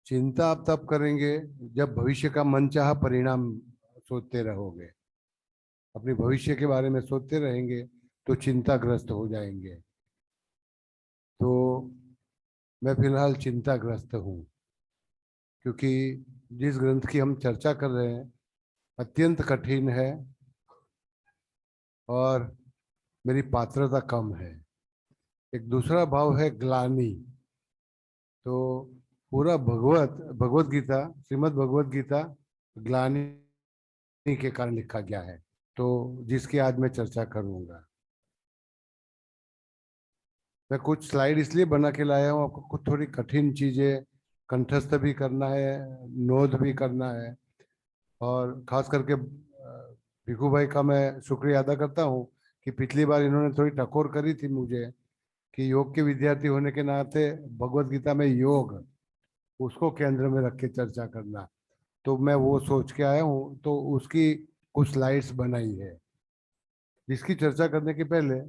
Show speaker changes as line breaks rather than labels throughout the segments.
चिंता आप तब करेंगे जब भविष्य का मनचाहा परिणाम सोचते रहोगे। अपने भविष्य के बारे में सोचते रहेंगे तो चिंताग्रस्त हो जाएंगे। तो मैं फिलहाल चिंताग्रस्त हूँ, क्योंकि जिस ग्रंथ की हम चर्चा कर रहे हैं अत्यंत कठिन है और मेरी पात्रता कम है। एक दूसरा भाव है ग्लानि। तो पूरा भगवत गीता, श्रीमद् भगवत गीता ग्लानि के कारण लिखा गया है, तो जिसकी आज मैं चर्चा करूंगा। मैं कुछ स्लाइड इसलिए बना के लाया हूँ, आपको कुछ थोड़ी कठिन चीजें कंठस्थ भी करना है, नोट भी करना है। और खास करके भिखू भाई का मैं शुक्रिया अदा करता हूँ कि पिछली बार इन्होंने थोड़ी टकोर करी थी मुझे कि योग के विद्यार्थी होने के नाते भगवत गीता में योग उसको केंद्र में रख के चर्चा करना। तो मैं वो सोच के आया हूँ, तो उसकी कुछ स्लाइड्स बनाई है। जिसकी चर्चा करने के पहले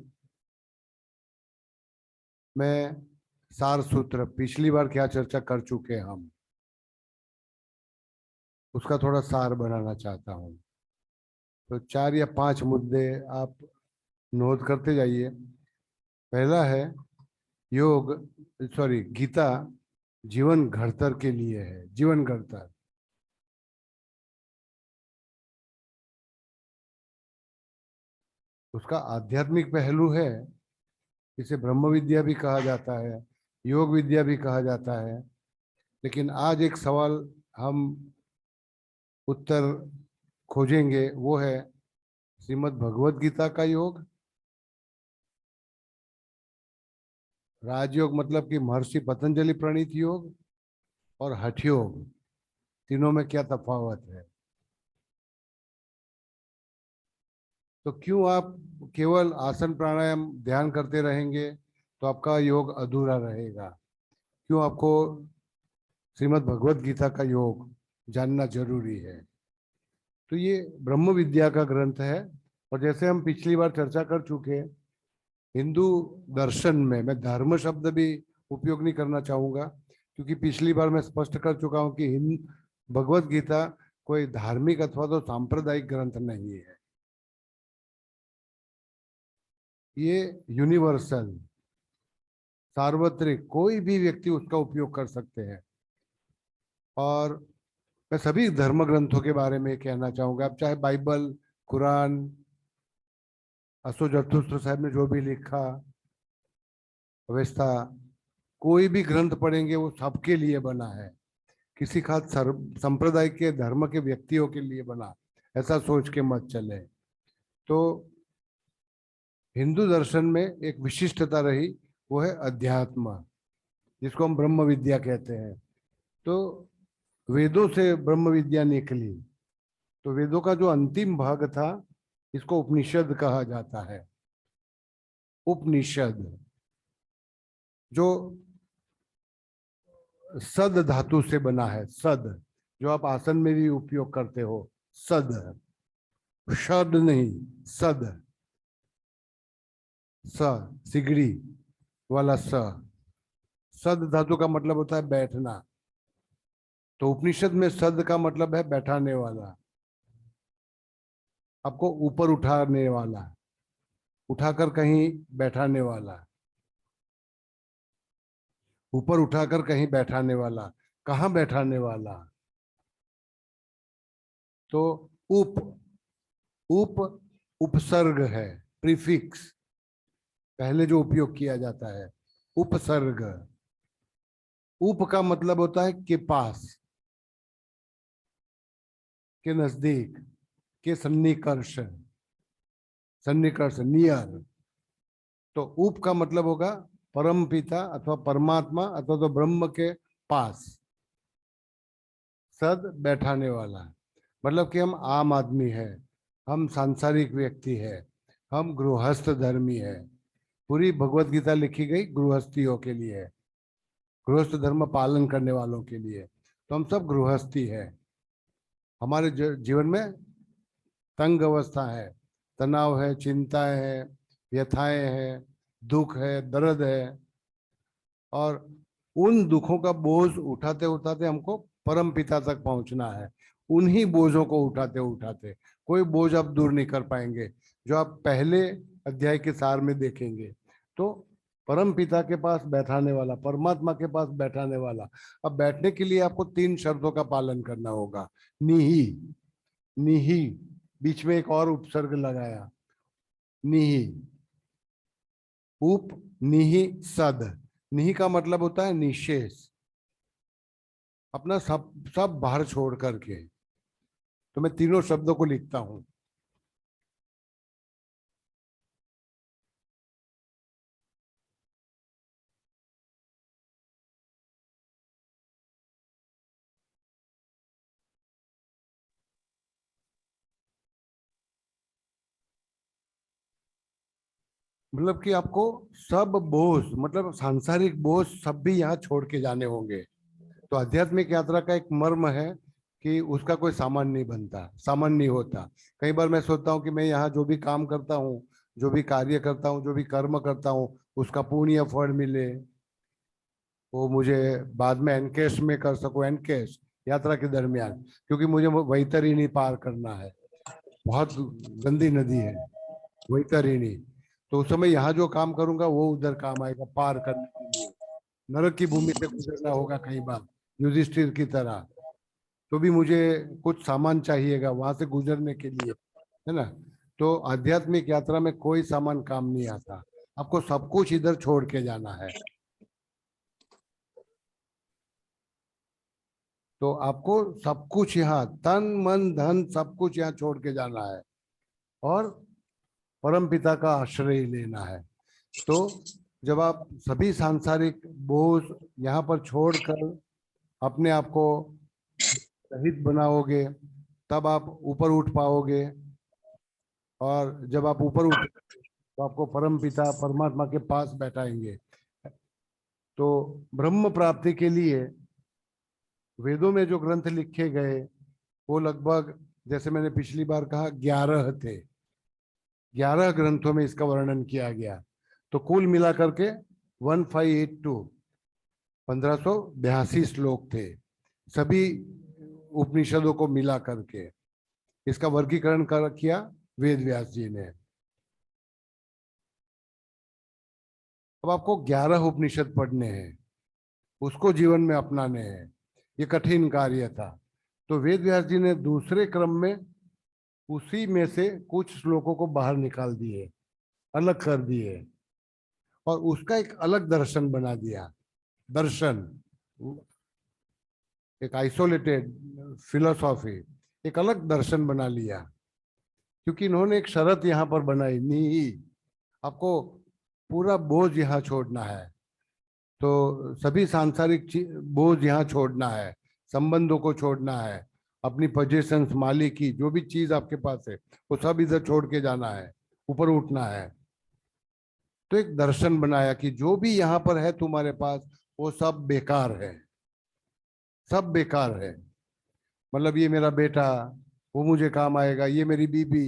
मैं सार सूत्र, पिछली बार क्या चर्चा कर चुके हैं हम, उसका थोड़ा सार बनाना चाहता हूँ। तो 4 या 5 मुद्दे आप नोट करते जाइए। पहला है योग, सॉरी, गीता जीवन घड़तर के लिए है, जीवन घड़तर। उसका आध्यात्मिक पहलू है, इसे ब्रह्म विद्या भी कहा जाता है, योग विद्या भी कहा जाता है। लेकिन आज एक सवाल हम उत्तर खोजेंगे, वो है श्रीमद् भगवत गीता का योग, राजयोग मतलब कि महर्षि पतंजलि प्रणीत योग, और हठ योग, तीनों में क्या तफावत है। तो क्यों आप केवल आसन प्राणायाम ध्यान करते रहेंगे तो आपका योग अधूरा रहेगा। क्यों आपको श्रीमद् भगवत गीता का योग जानना जरूरी है। तो ये ब्रह्म विद्या का ग्रंथ है। और जैसे हम पिछली बार चर्चा कर चुके, हिंदू दर्शन में, मैं धर्म शब्द भी उपयोग नहीं करना चाहूंगा, क्योंकि पिछली बार मैं स्पष्ट कर चुका हूं कि हिंद भगवत गीता कोई धार्मिक अथवा तो सांप्रदायिक ग्रंथ नहीं है। ये यूनिवर्सल, सार्वत्रिक, कोई भी व्यक्ति उसका उपयोग कर सकते हैं। और मैं सभी धर्म ग्रंथों के बारे में कहना चाहूंगा, अब चाहे बाइबल, कुरान, अशोक जरथुस्त्र साहब ने जो भी लिखा, अवेस्ता, कोई भी ग्रंथ पढ़ेंगे वो सबके लिए बना है, किसी खास संप्रदाय के धर्म के व्यक्तियों के लिए बना, ऐसा सोच के मत चले। तो हिंदू दर्शन में एक विशिष्टता रही, वो है अध्यात्म, जिसको हम ब्रह्म विद्या कहते हैं। तो वेदों से ब्रह्म विद्या निकली। तो वेदों का जो अंतिम भाग था, इसको उपनिषद कहा जाता है। उपनिषद जो सद धातु से बना है, सद, जो आप आसन में भी उपयोग करते हो, सद, शद नहीं, सद, स, सिगड़ी वाला स। सद धातु का मतलब होता है बैठना। तो उपनिषद में सद का मतलब है बैठाने वाला, आपको ऊपर उठाने वाला, उठाकर कहीं बैठाने वाला, ऊपर उठाकर कहीं बैठाने वाला, कहाँ बैठाने वाला। तो उप, उप उपसर्ग है, प्रीफिक्स, पहले जो उपयोग किया जाता है, उपसर्ग। उप का मतलब होता है के पास, के नजदीक, के सन्निकर्ष, सन्निकर्ष, नियर। तो उप का मतलब होगा परम पिता अथवा परमात्मा अथवा तो ब्रह्म के पास। सद बैठाने वाला, मतलब कि हम आम आदमी है, हम सांसारिक व्यक्ति है, हम गृहस्थ धर्मी है। पूरी भगवत गीता लिखी गई गृहस्थियों के लिए, गृहस्थ धर्म पालन करने वालों के लिए। तो हम सब गृहस्थी है। हमारे जीवन में तंग अवस्था है, तनाव है, चिंताएं हैं, व्यथाएं हैं, दुख है, दर्द है। और उन दुखों का बोझ उठाते उठाते हमको परम पिता तक पहुंचना है। उन्हीं बोझों को उठाते उठाते कोई बोझ आप दूर नहीं कर पाएंगे, जो आप पहले अध्याय के सार में देखेंगे। तो परम पिता के पास बैठाने वाला, परमात्मा के पास बैठाने वाला। अब बैठने के लिए आपको 3 शर्तों का पालन करना होगा। निही, निही, बीच में एक और उपसर्ग लगाया, निही, उप निही सद। निही का मतलब होता है निशेष, अपना सब सब बाहर छोड़ करके। तो मैं तीनों शब्दों को लिखता हूं। मतलब कि आपको सब बोझ, मतलब सांसारिक बोझ सब भी यहाँ छोड़ के जाने होंगे। तो आध्यात्मिक यात्रा का एक मर्म है कि उसका कोई सामान नहीं बनता, सामान नहीं होता। कई बार मैं सोचता हूँ कि मैं यहाँ जो भी काम करता हूँ, जो भी कार्य करता हूँ, जो भी कर्म करता हूँ, उसका पुण्य फल मिले, वो मुझे बाद में एनकेश में कर सकूं, एनकेश यात्रा के दरमियान, क्योंकि मुझे वो वैतरणी पार करना है। बहुत गंदी नदी है वैतरणी। तो उस समय यहाँ जो काम करूंगा वो उधर काम आएगा पार करने के लिए। नरक की भूमि से गुजरना होगा कई बार, युधिष्ठिर की तरह। तो भी मुझे कुछ सामान चाहिएगा वहां से गुजरने के लिए, है ना। तो आध्यात्मिक यात्रा में कोई सामान काम नहीं आता, आपको सब कुछ इधर छोड़ के जाना है। तो आपको सब कुछ यहाँ, तन मन धन सब कुछ यहाँ छोड़ के जाना है और परम पिता का आश्रय लेना है। तो जब आप सभी सांसारिक बोझ यहाँ पर छोड़कर अपने आप को रहित बनाओगे, तब आप ऊपर उठ पाओगे। और जब आप ऊपर उठ, तो आपको परम पिता परमात्मा के पास बैठाएंगे। तो ब्रह्म प्राप्ति के लिए वेदों में जो ग्रंथ लिखे गए वो लगभग, जैसे मैंने पिछली बार कहा, 11 थे। 11 ग्रंथों में इसका वर्णन किया गया। तो कुल मिलाकर के 1582, 1582 श्लोक थे सभी उपनिषदों को मिला करके। इसका वर्गीकरण कर किया वेद व्यास जी ने। अब आपको 11 उपनिषद पढ़ने हैं, उसको जीवन में अपनाने हैं। ये कठिन कार्य था। तो वेद व्यास जी ने दूसरे क्रम में उसी में से कुछ श्लोकों को बाहर निकाल दिए, अलग कर दिए, और उसका एक अलग दर्शन बना दिया। दर्शन, एक आइसोलेटेड फिलोसॉफी, एक अलग दर्शन बना लिया। क्योंकि इन्होंने एक शर्त यहाँ पर बनाई, नहीं आपको पूरा बोझ यहाँ छोड़ना है। तो सभी सांसारिक बोझ यहाँ छोड़ना है, संबंधों को छोड़ना है, अपनी पोजीशंस, मालिकी, जो भी चीज आपके पास है वो सब इधर छोड़ के जाना है, ऊपर उठना है। तो एक दर्शन बनाया कि जो भी यहाँ पर है तुम्हारे पास, वो सब बेकार है, सब बेकार है। मतलब ये मेरा बेटा, वो मुझे काम आएगा, ये मेरी बीबी,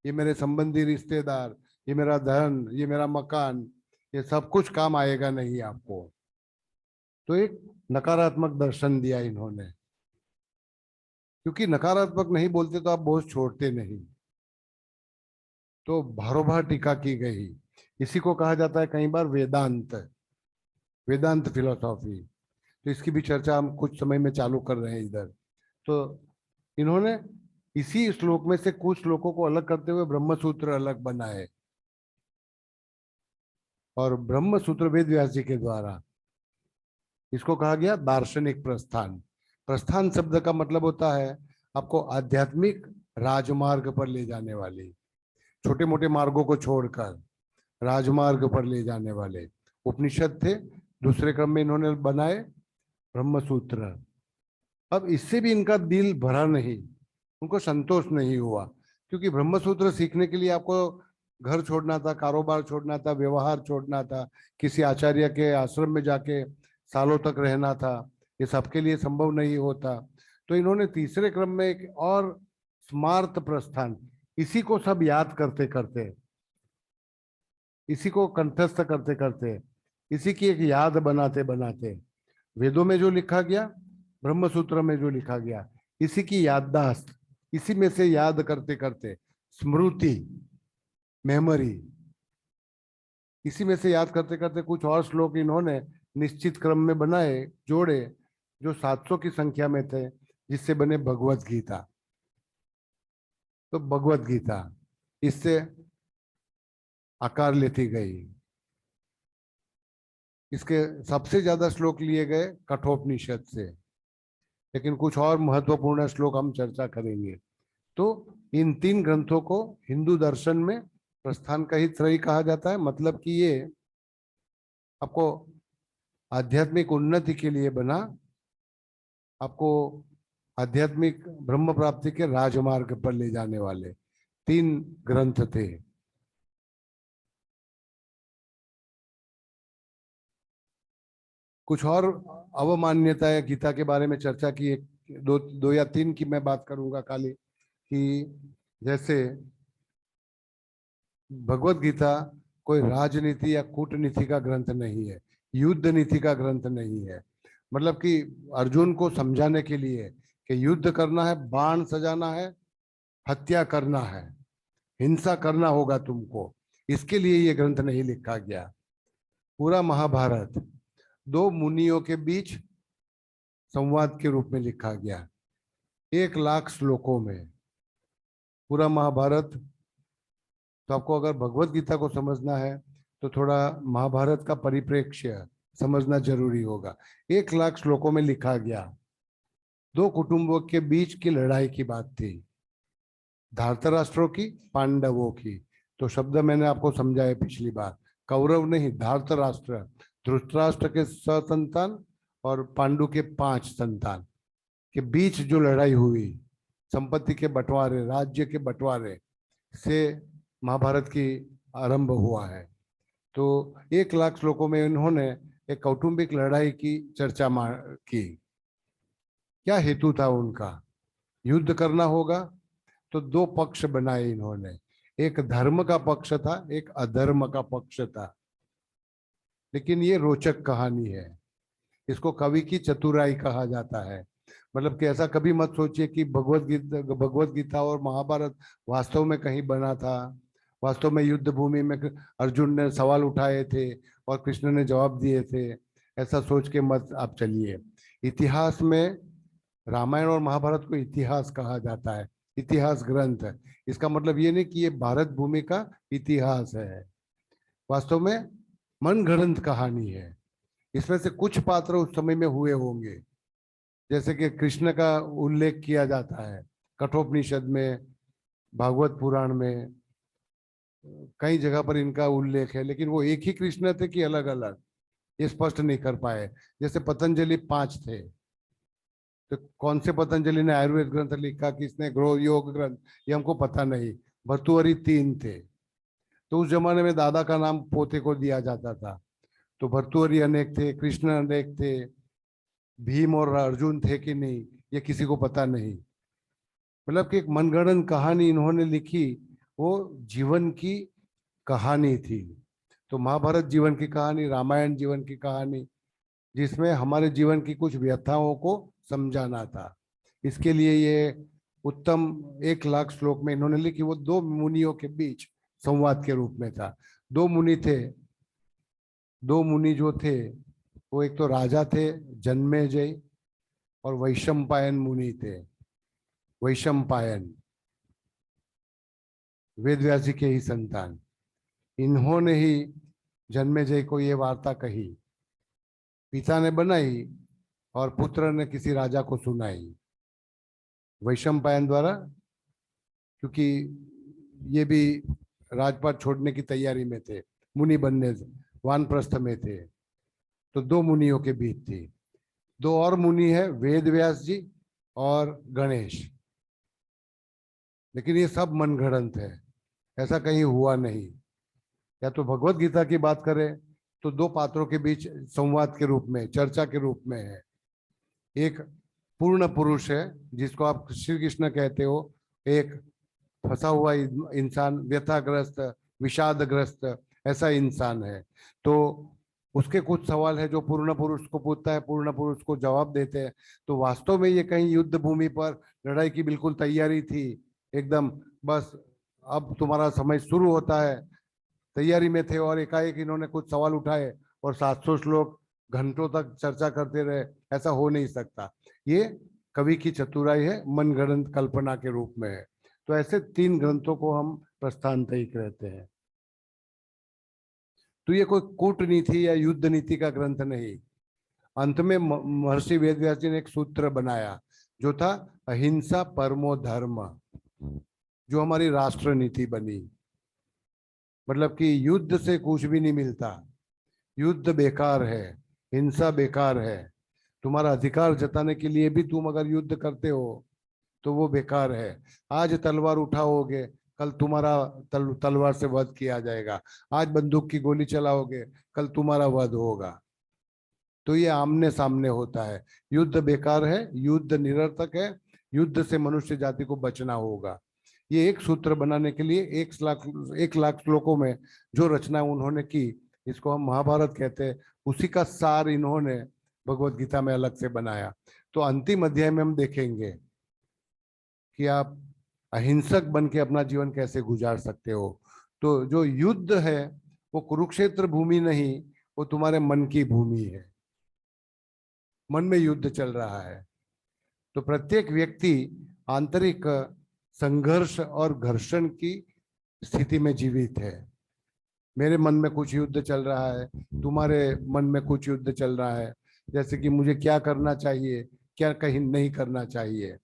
ये मेरे संबंधी रिश्तेदार, ये मेरा धन, ये मेरा मकान, ये सब कुछ काम आएगा नहीं आपको। तो एक नकारात्मक दर्शन दिया इन्होंने। क्योंकि नकारात्मक नहीं बोलते तो आप बोझ छोड़ते नहीं। तो भारोभार टीका की गई। इसी को कहा जाता है कई बार वेदांत, वेदांत फिलोसॉफी। तो इसकी भी चर्चा हम कुछ समय में चालू कर रहे हैं इधर। तो इन्होंने इसी श्लोक में से कुछ श्लोकों को अलग करते हुए ब्रह्म सूत्र अलग बनाए। और ब्रह्म सूत्र वेद व्यास जी के द्वारा, इसको कहा गया दार्शनिक प्रस्थान। प्रस्थान शब्द का मतलब होता है आपको आध्यात्मिक राजमार्ग पर ले जाने वाली, छोटे मोटे मार्गों को छोड़कर राजमार्ग पर ले जाने वाले उपनिषद थे। दूसरे क्रम में इन्होंने बनाए ब्रह्म सूत्र। अब इससे भी इनका दिल भरा नहीं, उनको संतोष नहीं हुआ। क्योंकि ब्रह्म सूत्र सीखने के लिए आपको घर छोड़ना था, कारोबार छोड़ना था, व्यवहार छोड़ना था, किसी आचार्य के आश्रम में जाके सालों तक रहना था। ये सबके लिए संभव नहीं होता। तो इन्होंने तीसरे क्रम में एक और स्मार्त प्रस्थान, इसी को सब याद करते करते, इसी को कंठस्थ करते करते, इसी की एक याद बनाते बनाते वेदों में जो लिखा गया, ब्रह्म सूत्र में जो लिखा गया, इसी की याददाश्त, इसी में से याद करते करते स्मृति, मेमोरी, इसी में से याद करते करते कुछ और श्लोक इन्होंने निश्चित क्रम में बनाए, जोड़े, जो 700 की संख्या में थे, जिससे बने भगवत गीता। तो भगवत गीता इससे आकार लेती गई। इसके सबसे ज्यादा श्लोक लिए गए कठोपनिषद से, लेकिन कुछ और महत्वपूर्ण श्लोक हम चर्चा करेंगे। तो इन 3 ग्रंथों को हिंदू दर्शन में प्रस्थान का ही त्रयी कहा जाता है। मतलब कि ये आपको आध्यात्मिक उन्नति के लिए बना, आपको आध्यात्मिक ब्रह्म प्राप्ति के राजमार्ग पर ले जाने वाले 3 ग्रंथ थे। कुछ और अवमान्यताएं गीता के बारे में चर्चा की, एक दो या 3 की मैं बात करूंगा खाली, कि जैसे भगवत गीता कोई राजनीति या कूटनीति का ग्रंथ नहीं है, युद्ध नीति का ग्रंथ नहीं है। मतलब कि अर्जुन को समझाने के लिए कि युद्ध करना है, बाण सजाना है, हत्या करना है, हिंसा करना होगा तुमको, इसके लिए ये ग्रंथ नहीं लिखा गया। पूरा महाभारत 2 मुनियों के बीच संवाद के रूप में लिखा गया, 1 लाख श्लोकों में पूरा महाभारत। तो आपको अगर भगवत गीता को समझना है तो थोड़ा महाभारत का परिप्रेक्ष्य समझना जरूरी होगा। 1 लाख श्लोकों में लिखा गया। 2 कुटुंबों के बीच की लड़ाई की बात थी, धार्तराष्ट्रों की, पांडवों की। तो शब्द मैंने आपको समझाया पिछली बार, कौरव नहीं, धार्तराष्ट्र, धृतराष्ट्र के 6 संतान और पांडु के 5 संतान के बीच जो लड़ाई हुई, संपत्ति के बंटवारे, राज्य के बंटवारे से महाभारत की आरंभ हुआ है। तो 1 लाख श्लोकों में इन्होंने एक कौटुंबिक लड़ाई की चर्चा की। क्या हेतु था उनका? युद्ध करना होगा तो 2 पक्ष बनाए इन्होंने, एक धर्म का पक्ष था, एक अधर्म का पक्ष था। लेकिन ये रोचक कहानी है, इसको कवि की चतुराई कहा जाता है। मतलब कि ऐसा कभी मत सोचिए कि भगवत गीता और महाभारत वास्तव में कहीं बना था, वास्तव में युद्ध भूमि में अर्जुन ने सवाल उठाए थे और कृष्ण ने जवाब दिए थे, ऐसा सोच के मत आप चलिए। इतिहास में रामायण और महाभारत को इतिहास कहा जाता है, इतिहास ग्रंथ है। इसका मतलब ये नहीं कि ये भारत भूमि का इतिहास है, वास्तव में मनगढ़ंत कहानी है। इसमें से कुछ पात्र उस समय में हुए होंगे, जैसे कि कृष्ण का उल्लेख किया जाता है कठोपनिषद में, भागवत पुराण में, कई जगह पर इनका उल्लेख है। लेकिन वो एक ही कृष्ण थे कि अलग अलग, ये स्पष्ट नहीं कर पाए। जैसे पतंजलि 5 थे, तो कौन से पतंजलि ने आयुर्वेद ग्रंथ लिखा, किसने ग्रह योग ग्रंथ, ये हमको पता नहीं। भर्तृहरि 3 थे। तो उस जमाने में दादा का नाम पोते को दिया जाता था। तो भर्तृहरि अनेक थे, कृष्ण अनेक थे, भीम और अर्जुन थे कि नहीं, ये किसी को पता नहीं। मतलब कि एक मनगढ़ंत कहानी इन्होंने लिखी, वो जीवन की कहानी थी। तो महाभारत जीवन की कहानी, रामायण जीवन की कहानी, जिसमें हमारे जीवन की कुछ व्यथाओं को समझाना था। इसके लिए ये उत्तम 1 लाख श्लोक में इन्होंने लिखी। वो 2 मुनियों के बीच संवाद के रूप में था। 2 मुनि थे, 2 मुनि जो थे वो एक तो राजा थे जन्मेजय, और वैशंपायन मुनि थे। वैशंपायन वेदव्यास जी के ही संतान, इन्होंने ही जन्मेजय को ये वार्ता कही, पिता ने बनाई और पुत्र ने किसी राजा को सुनाई वैशंपायन द्वारा, क्योंकि ये भी राजपाट छोड़ने की तैयारी में थे, मुनि बनने, वानप्रस्थ में थे। तो 2 मुनियों के बीच थी। 2 और मुनि है, वेद व्यास जी और गणेश। लेकिन ये सब मनगढ़ंत है, ऐसा कहीं हुआ नहीं। या तो भगवत गीता की बात करें तो 2 पात्रों के बीच संवाद के रूप में, चर्चा के रूप में है। एक पूर्ण पुरुष है जिसको आप श्री कृष्ण कहते हो, एक फंसा हुआ इंसान, व्यथाग्रस्त, विषादग्रस्त, ऐसा इंसान है। तो उसके कुछ सवाल है जो पूर्ण पुरुष को पूछता है, पूर्ण पुरुष को जवाब देते हैं। तो वास्तव में ये कहीं युद्ध भूमि पर लड़ाई की बिल्कुल तैयारी थी एकदम। बस अब तुम्हारा समय शुरू होता है, तैयारी में थे और एकाएक इन्होंने कुछ सवाल उठाए और 700 श्लोक घंटों तक चर्चा करते रहे। ऐसा हो नहीं सकता। ये कवि की चतुराई है, मनगढ़ंत कल्पना के रूप में है। तो ऐसे 3 ग्रंथों को हम प्रस्थानत्रयी कहते हैं। तो ये कोई कूटनीति या युद्ध नीति का ग्रंथ नहीं। अंत में महर्षि वेदव्यास जी ने एक सूत्र बनाया जो था अहिंसा परमो धर्म, जो हमारी राष्ट्र नीति बनी। मतलब कि युद्ध से कुछ भी नहीं मिलता, युद्ध बेकार है, हिंसा बेकार है। तुम्हारा अधिकार जताने के लिए भी तुम अगर युद्ध करते हो तो वो बेकार है। आज तलवार उठाओगे, कल तुम्हारा तलवार से वध किया जाएगा। आज बंदूक की गोली चलाओगे, कल तुम्हारा वध होगा। तो ये आमने सामने होता है। युद्ध बेकार है, युद्ध निरर्थक है, युद्ध से मनुष्य जाति को बचना होगा। ये एक सूत्र बनाने के लिए 1 लाख श्लोकों में जो रचना उन्होंने की, इसको हम महाभारत कहते हैं, उसी का सार इन्होंने भगवत गीता में अलग से बनाया। तो अंतिम अध्याय में हम देखेंगे कि आप अहिंसक बन के अपना जीवन कैसे गुजार सकते हो। तो जो युद्ध है वो कुरुक्षेत्र भूमि नहीं, वो तुम्हारे मन की भूमि है। मन में युद्ध चल रहा है। तो प्रत्येक व्यक्ति आंतरिक संघर्ष और घर्षण की स्थिति में जीवित है। मेरे मन में कुछ युद्ध चल रहा है, तुम्हारे मन में कुछ युद्ध चल रहा है। जैसे कि मुझे क्या करना चाहिए, क्या कहीं नहीं करना चाहिए।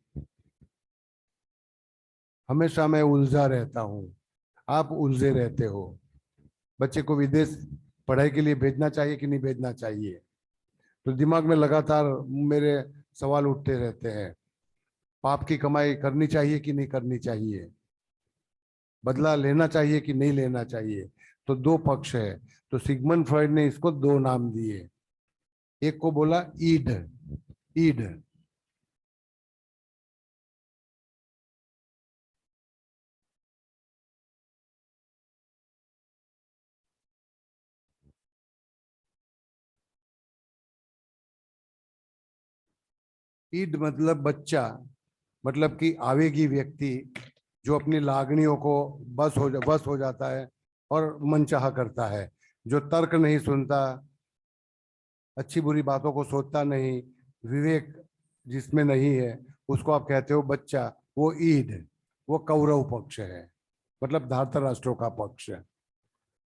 हमेशा मैं उलझा रहता हूँ, आप उलझे रहते हो। बच्चे को विदेश पढ़ाई के लिए भेजना चाहिए कि नहीं भेजना चाहिए, तो दिमाग में लगातार मेरे सवाल उठते रहते हैं। पाप की कमाई करनी चाहिए कि नहीं करनी चाहिए, बदला लेना चाहिए कि नहीं लेना चाहिए। तो 2 पक्ष है। तो सिगमंड फ्रॉइड ने इसको 2 नाम दिए। एक को बोला ईड, ईड। ईड मतलब बच्चा, मतलब कि आवेगी व्यक्ति जो अपनी लागनियों को बस हो जाता है और मनचाहा करता है, जो तर्क नहीं सुनता, अच्छी बुरी बातों को सोचता नहीं, विवेक जिसमें नहीं है, उसको आप कहते हो बच्चा। वो ईड, वो कौरव पक्ष है, मतलब धार्तराष्ट्रों का पक्ष है।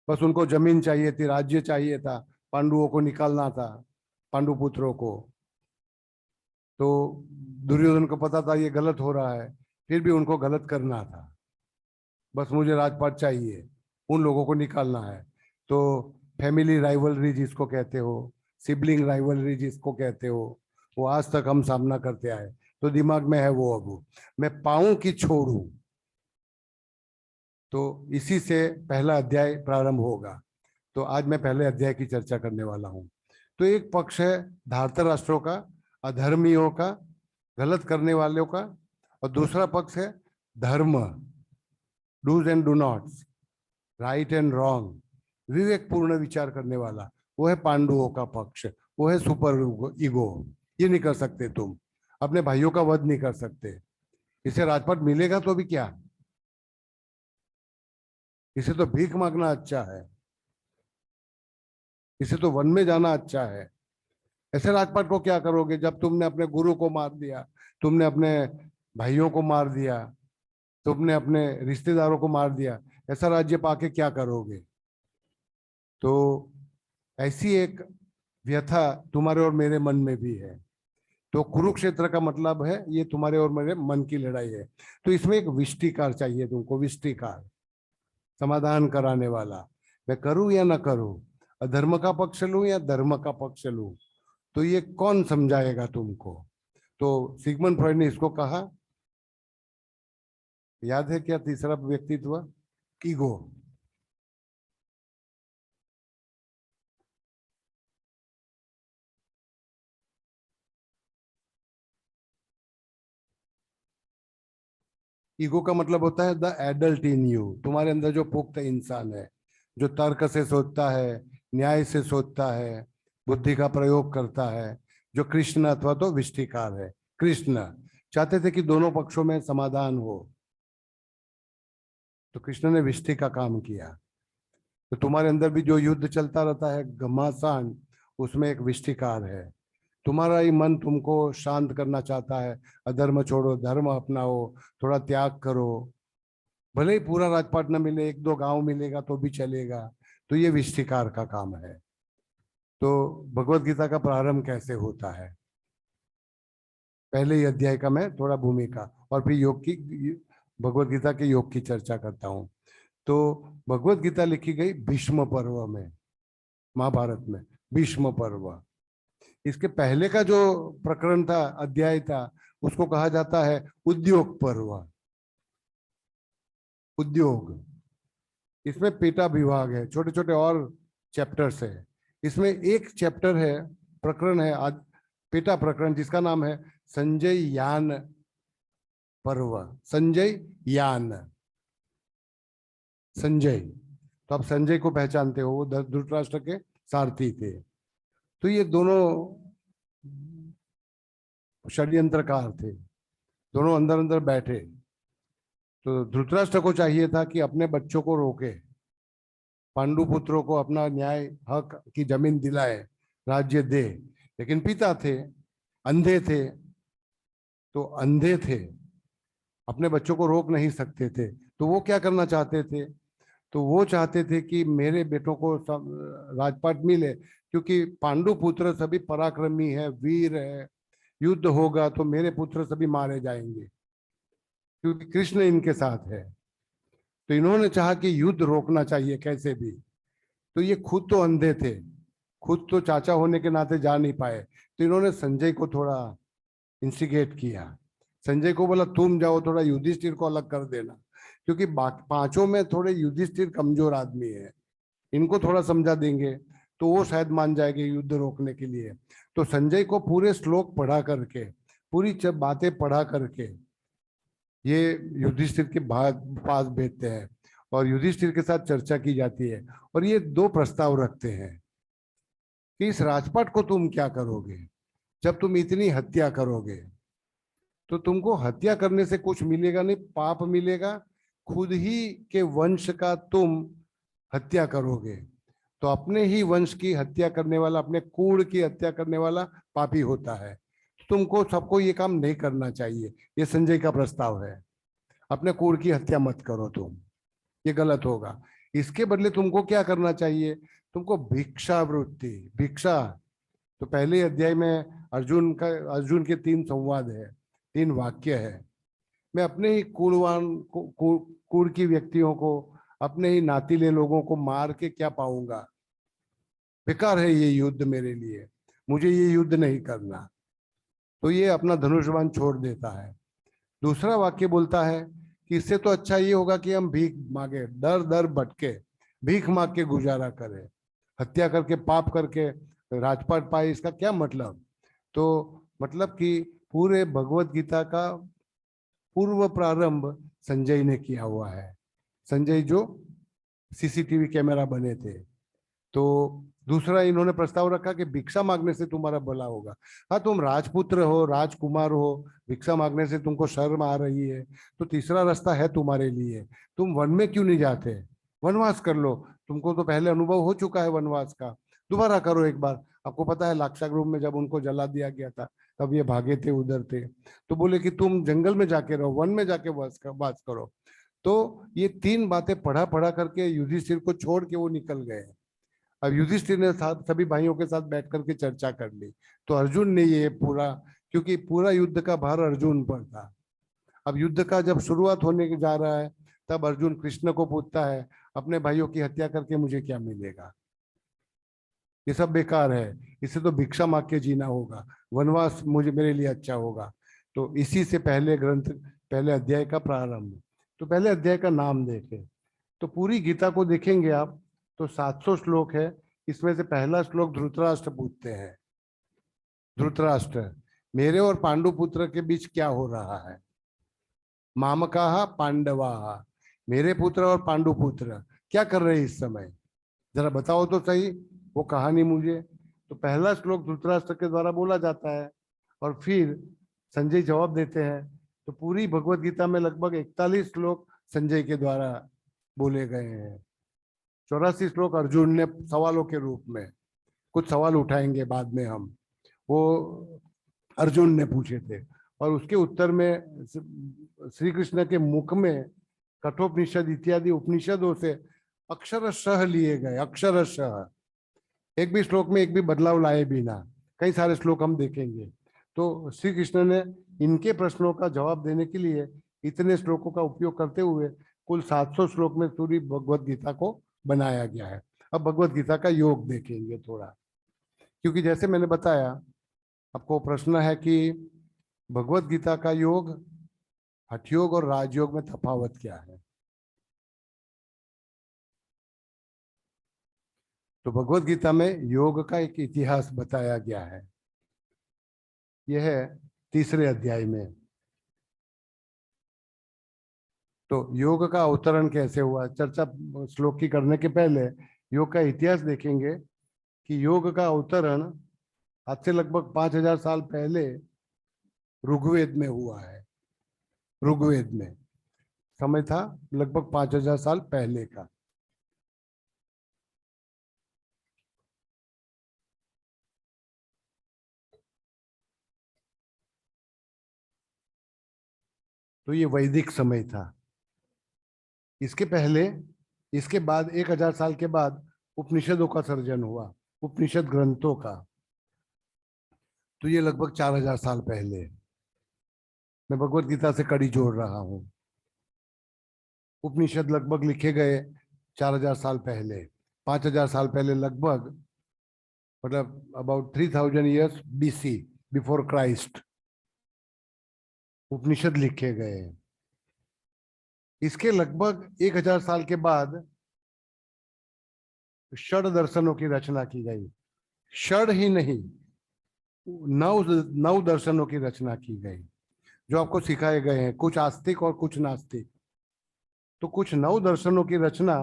बस उनको जमीन चाहिए थी, राज्य चाहिए था, पांडवों को निकालना था, पांडु पुत्रों को। तो दुर्योधन को पता था ये गलत हो रहा है, फिर भी उनको गलत करना था। बस मुझे राजपाट चाहिए, उन लोगों को निकालना है। तो फैमिली राइवलरी जिसको कहते हो, सिबलिंग राइवलरी जिसको कहते हो, वो आज तक हम सामना करते आए। तो दिमाग में है वो, अब मैं पाऊं कि छोड़ू। तो इसी से पहला अध्याय प्रारंभ होगा। तो आज मैं पहले अध्याय की चर्चा करने वाला हूं। तो एक पक्ष है धार्तराष्ट्रों का, अधर्मियों का, गलत करने वालों का, और दूसरा पक्ष है धर्म, dos and do nots, right and wrong, विवेकपूर्ण विचार करने वाला। वो है पांडवों का पक्ष, वो है सुपर ईगो। ये नहीं कर सकते तुम, अपने भाइयों का वध नहीं कर सकते। इसे राजपाट मिलेगा तो भी क्या, इसे तो भीख मांगना अच्छा है, इसे तो वन में जाना अच्छा है। ऐसे राजपाट को क्या करोगे जब तुमने अपने गुरु को मार दिया, तुमने अपने भाइयों को मार दिया, तुमने अपने रिश्तेदारों को मार दिया। ऐसा राज्य पाके क्या करोगे। तो ऐसी एक व्यथा तुम्हारे और मेरे मन में भी है। तो कुरुक्षेत्र का मतलब है ये तुम्हारे और मेरे मन की लड़ाई है। तो इसमें एक विष्टिकार चाहिए तुमको, विष्टिकार, समाधान कराने वाला। मैं करूं या ना करूं, अधर्म का पक्ष लूं या धर्म का पक्ष लूं, तो ये कौन समझाएगा तुमको। तो सिगमंड फ्रॉइड ने इसको कहा, याद है क्या तीसरा व्यक्तित्व, ईगो। ईगो का मतलब होता है द एडल्ट इन यू, तुम्हारे अंदर जो पुख्त इंसान है, जो तर्क से सोचता है, न्याय से सोचता है, बुद्धि का प्रयोग करता है, जो कृष्ण अथवा तो विष्टिकार है। कृष्ण चाहते थे कि दोनों पक्षों में समाधान हो, तो कृष्ण ने विष्टि का काम किया। तो तुम्हारे अंदर भी जो युद्ध चलता रहता है घमासान, उसमें एक विष्टिकार है। तुम्हारा ही मन तुमको शांत करना चाहता है, अधर्म छोड़ो, धर्म अपनाओ, थोड़ा त्याग करो। भले ही पूरा राजपाट न मिले, एक दो गांव मिलेगा तो भी चलेगा। तो ये विष्टिकार का काम है। तो भगवत गीता का प्रारंभ कैसे होता है, पहले ही अध्याय का मैं थोड़ा भूमिका और फिर योग की, भगवत गीता के योग की चर्चा करता हूँ। तो भगवत गीता लिखी गई भीष्म पर्व में, महाभारत में भीष्म पर्व। इसके पहले का जो प्रकरण था, अध्याय था, उसको कहा जाता है उद्योग पर्व। उद्योग, इसमें पेटा विभाग है, छोटे छोटे और चैप्टर्स है। इसमें एक चैप्टर है, प्रकरण है आज, पेटा प्रकरण, जिसका नाम है संजय यान पर्व। संजय यान, संजय, तो आप संजय को पहचानते हो, वो धृतराष्ट्र के सारथी थे। तो ये दोनों षड्यंत्रकार थे, दोनों अंदर अंदर बैठे। तो धृतराष्ट्र को चाहिए था कि अपने बच्चों को रोके, पांडु पुत्रों को अपना न्याय हक की जमीन दिलाए, राज्य दे। लेकिन पिता थे, अंधे थे, तो अंधे थे, अपने बच्चों को रोक नहीं सकते थे। तो वो क्या करना चाहते थे, तो वो चाहते थे कि मेरे बेटों को राजपाट मिले, क्योंकि पांडु पुत्र सभी पराक्रमी है, वीर है, युद्ध होगा तो मेरे पुत्र सभी मारे जाएंगे, क्योंकि कृष्ण इनके साथ है। तो इन्होंने चाहा कि युद्ध रोकना चाहिए कैसे भी। तो ये खुद तो अंधे थे, खुद तो चाचा होने के नाते जा नहीं पाए, तो इन्होंने संजय को थोड़ा इंस्टिगेट किया। संजय को बोला तुम जाओ, थोड़ा युधिष्ठिर को अलग कर देना, क्योंकि पांचों में थोड़े युधिष्ठिर कमजोर आदमी है, इनको थोड़ा समझा देंगे तो वो शायद मान जाएंगे युद्ध रोकने के लिए। तो संजय को पूरे श्लोक पढ़ा करके, पूरी बातें पढ़ा करके ये युधिष्ठिर के पास भेजते हैं, और युधिष्ठिर के साथ चर्चा की जाती है। और ये दो प्रस्ताव रखते हैं कि इस राजपाट को तुम क्या करोगे, जब तुम इतनी हत्या करोगे तो तुमको हत्या करने से कुछ मिलेगा नहीं, पाप मिलेगा, खुद ही के वंश का तुम हत्या करोगे। तो अपने ही वंश की हत्या करने वाला, अपने कुल की हत्या करने वाला पापी होता है। तुमको सबको ये काम नहीं करना चाहिए, ये संजय का प्रस्ताव है। अपने कुल की हत्या मत करो तुम, ये गलत होगा। इसके बदले तुमको क्या करना चाहिए, तुमको भिक्षा वृत्ति, भिक्षा। तो पहले अध्याय में अर्जुन के तीन संवाद है, तीन वाक्य है। मैं अपने ही कुल की व्यक्तियों को, अपने ही नातीले लोगों को मार के क्या पाऊंगा, बेकार है ये युद्ध मेरे लिए, मुझे ये युद्ध नहीं करना। तो ये अपना धनुष्यबाण छोड़ देता है। दूसरा वाक्य बोलता है कि इससे तो अच्छा ये होगा कि हम भीख मांगे, दर दर भटके भीख मांग के गुजारा करें, हत्या करके पाप करके राजपाट पाए, इसका क्या मतलब। तो मतलब कि पूरे भगवत गीता का पूर्व प्रारंभ संजय ने किया हुआ है। संजय जो सीसीटीवी कैमरा बने थे। तो दूसरा इन्होंने प्रस्ताव रखा कि भिक्षा मांगने से तुम्हारा भला होगा। हाँ, तुम राजपुत्र हो, राजकुमार हो, भिक्षा मांगने से तुमको शर्म आ रही है, तो तीसरा रास्ता है तुम्हारे लिए, तुम वन में क्यों नहीं जाते, वनवास कर लो। तुमको तो पहले अनुभव हो चुका है वनवास का, दोबारा करो एक बार। आपको पता है लाक्षागृह में जब उनको जला दिया गया था, तब ये भागे थे उधर थे, तो बोले कि तुम जंगल में जाके रहो, वन में जाके वास करो। तो ये तीन बातें पढ़ा पढ़ा करके युधिष्ठिर को छोड़ के वो निकल गए। अब युधिष्ठिर ने साथ सभी भाइयों के साथ बैठ करके चर्चा कर ली। तो अर्जुन ने ये पूरा, क्योंकि पूरा युद्ध का भार अर्जुन पर था। अब युद्ध का जब शुरुआत होने जा रहा है, तब अर्जुन कृष्ण को पूछता है अपने भाइयों की हत्या करके मुझे क्या मिलेगा, ये सब बेकार है, इससे तो भिक्षा मांग के जीना होगा, वनवास मुझे मेरे लिए अच्छा होगा। तो इसी से पहले ग्रंथ, पहले अध्याय का प्रारंभ। तो पहले अध्याय का नाम देखें, तो पूरी गीता को देखेंगे आप तो 700 श्लोक है। इसमें से पहला श्लोक धृतराष्ट्र पूछते हैं, धृतराष्ट्र मेरे और पांडु पुत्र के बीच क्या हो रहा है, मामकाहा पांडवाहा, मेरे पुत्र और पांडु पुत्र क्या कर रहे हैं इस समय, जरा बताओ तो सही। वो कहानी मुझे, तो पहला श्लोक धृतराष्ट्र के द्वारा बोला जाता है और फिर संजय जवाब देते हैं। तो पूरी भगवत गीता में लगभग 41 श्लोक संजय के द्वारा बोले गए हैं। 84 श्लोक अर्जुन ने सवालों के रूप में, कुछ सवाल उठाएंगे बाद में हम, वो अर्जुन ने पूछे थे और उसके उत्तर में श्री कृष्ण के मुख में कठोपनिषद इत्यादि उपनिषदों से अक्षरशः लिए गए, अक्षरशः, एक भी श्लोक में एक भी बदलाव लाए बिना कई सारे श्लोक हम देखेंगे। तो श्री कृष्ण ने इनके प्रश्नों का जवाब देने के लिए इतने श्लोकों का उपयोग करते हुए कुल 700 श्लोक में पूरी भगवत गीता को बनाया गया है। अब भगवत गीता का योग देखेंगे थोड़ा, क्योंकि जैसे मैंने बताया आपको प्रश्न है कि भगवत गीता का योग, हठयोग और राजयोग में तफावत क्या है। तो भगवत गीता में योग का एक इतिहास बताया गया है। यह है 3रे अध्याय में। तो योग का अवतरण कैसे हुआ, चर्चा श्लोक की करने के पहले योग का इतिहास देखेंगे कि योग का अवतरण आज से लगभग 5000 साल पहले ऋग्वेद में हुआ है। ऋग्वेद में समय था लगभग 5000 साल पहले का। तो ये वैदिक समय था। इसके पहले, इसके बाद 1000 साल के बाद उपनिषदों का सर्जन हुआ, उपनिषद ग्रंथों का। तो ये लगभग 4000 साल पहले। मैं भगवत गीता से कड़ी जोड़ रहा हूं। उपनिषद लगभग लिखे गए 4000 साल पहले, 5000 साल पहले लगभग, मतलब about 3000 years BC, before Christ, Upanishad लिखे गए। इसके लगभग 1000 साल के बाद षड दर्शनों की रचना की गई। षड ही नहीं, 9 दर्शनों की रचना की गई जो आपको सिखाए गए हैं, कुछ आस्तिक और कुछ नास्तिक। तो कुछ 9 दर्शनों की रचना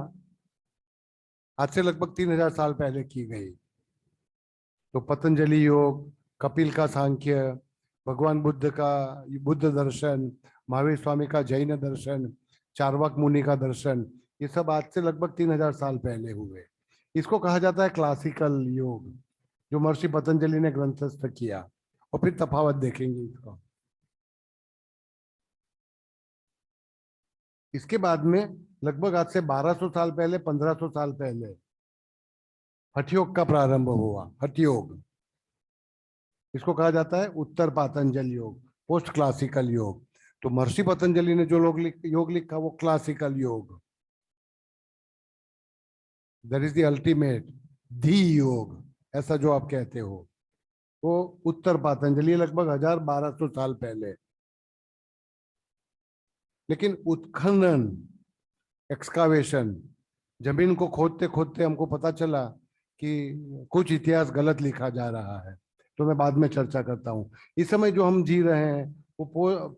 आज से लगभग 3000 साल पहले की गई। तो पतंजलि योग, कपिल का सांख्य, भगवान बुद्ध का बुद्ध दर्शन, महावीर स्वामी का जैन दर्शन, चार्वाक मुनि का दर्शन, ये सब आज से लगभग 3000 साल पहले हुए। इसको कहा जाता है क्लासिकल योग, जो महर्षि पतंजलि ने ग्रंथस्थ किया। और फिर तफावत देखेंगे इसका। इसके बाद में लगभग आज से 1200 साल पहले, 1500 साल पहले हठयोग का प्रारंभ हुआ। हठयोग, इसको कहा जाता है उत्तर पातंजल योग, पोस्ट क्लासिकल योग। तो महर्षि पतंजलि ने जो योग लिखा वो क्लासिकल योग, दैट इज द अल्टीमेट, दी योग, ऐसा जो आप कहते हो, वो उत्तर पातंजलि लगभग 1200 साल पहले। लेकिन उत्खनन, एक्सकावेशन, जमीन को खोदते खोदते हमको पता चला कि कुछ इतिहास गलत लिखा जा रहा है। तो मैं बाद में चर्चा करता हूँ। इस समय जो हम जी रहे हैं वो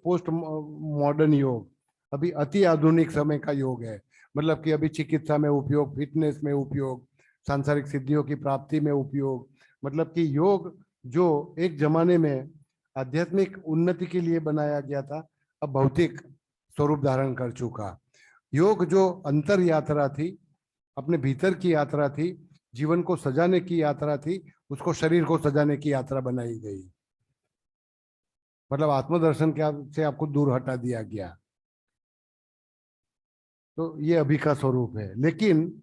पोस्ट मॉडर्न योग, अभी अति आधुनिक समय का योग है। मतलब कि अभी चिकित्सा में उपयोग, फिटनेस में उपयोग, सांसारिक सिद्धियों की प्राप्ति में उपयोग। मतलब कि योग जो एक जमाने में आध्यात्मिक उन्नति के लिए बनाया गया था, अब भौतिक स्वरूप धारण कर चुका। योग जो अंतर यात्रा थी, अपने भीतर की यात्रा थी, जीवन को सजाने की यात्रा थी, उसको शरीर को सजाने की यात्रा बनाई गई। मतलब आत्मदर्शन से आपको दूर हटा दिया गया। तो ये अभी का स्वरूप है। लेकिन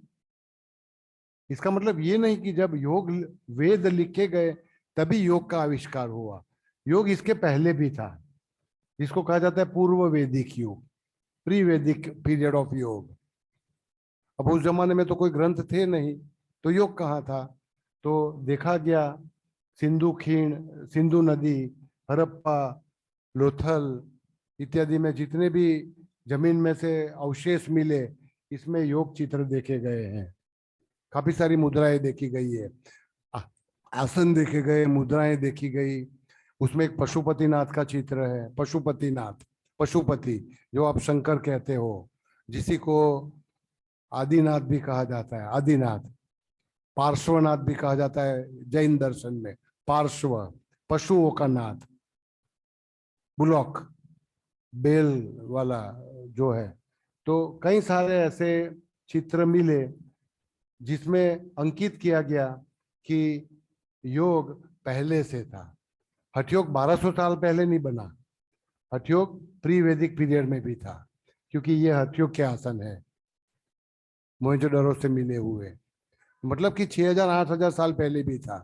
इसका मतलब ये नहीं कि जब योग वेद लिखे गए तभी योग का आविष्कार हुआ। योग इसके पहले भी था, जिसको कहा जाता है पूर्व वैदिक युग, प्री वैदिक पीरियड ऑफ योग। अब उस जमाने में तो कोई ग्रंथ थे नहीं, तो योग कहाँ था। तो देखा गया सिंधु खीण, सिंधु नदी, हड़प्पा, लोथल इत्यादि में जितने भी जमीन में से अवशेष मिले, इसमें योग चित्र देखे गए हैं। काफी सारी मुद्राएं देखी गई है, आसन देखे गए, मुद्राएं देखी गई। उसमें एक पशुपतिनाथ का चित्र है। पशुपतिनाथ, पशुपति जो आप शंकर कहते हो, जिसी को आदिनाथ भी कहा जाता है, आदिनाथ। पार्श्वनाथ भी कहा जाता है जैन दर्शन में। पार्श्व पशुओं का नाथ, बुलॉक बेल वाला जो है। तो कई सारे ऐसे चित्र मिले जिसमें अंकित किया गया कि योग पहले से था। हठ योग 1200 साल पहले नहीं बना, हठ योग प्री वैदिक पीरियड में भी था, क्योंकि ये हठ योग के आसन है मोहनजोदड़ो से मिले हुए, मतलब कि 6000 8000 साल पहले भी था।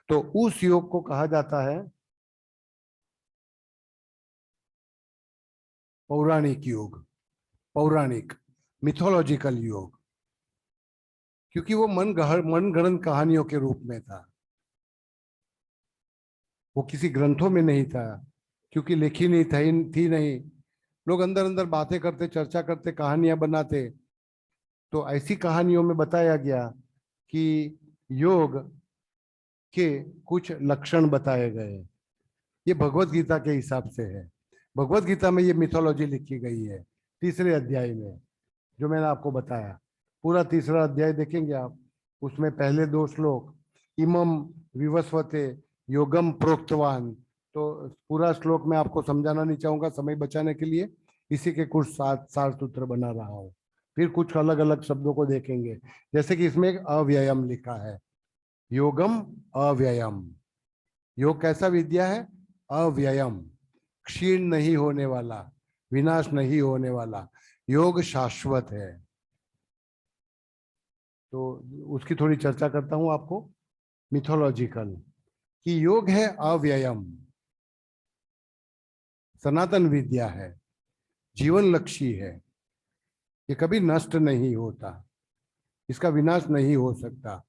तो उस योग को कहा जाता है पौराणिक योग, पौराणिक मिथोलॉजिकल योग, क्योंकि वो मनगढ़ंत कहानियों के रूप में था, वो किसी ग्रंथों में नहीं था, क्योंकि लिखी नहीं थी नहीं। लोग अंदर अंदर बातें करते, चर्चा करते, कहानियां बनाते। तो ऐसी कहानियों में बताया गया कि योग के कुछ लक्षण बताए गए। ये भगवत गीता के हिसाब से है। भगवत गीता में ये मिथोलॉजी लिखी गई है तीसरे अध्याय में, जो मैंने आपको बताया। पूरा तीसरा अध्याय देखेंगे आप, उसमें पहले 2 श्लोक इमम विवस्वते योगम प्रोक्तवान। तो पूरा श्लोक मैं आपको समझाना नहीं चाहूंगा समय बचाने के लिए, इसी के कुछ सार सूत्र बना रहा हूं। फिर कुछ अलग अलग शब्दों को देखेंगे, जैसे कि इसमें एक अव्ययम लिखा है, योगम अव्ययम। योग कैसा विद्या है? अव्ययम, क्षीण नहीं होने वाला, विनाश नहीं होने वाला। योग शाश्वत है। तो उसकी थोड़ी चर्चा करता हूं आपको। मिथोलॉजिकल कि योग है अव्ययम, सनातन विद्या है, जीवन लक्ष्य है, ये कभी नष्ट नहीं होता, इसका विनाश नहीं हो सकता।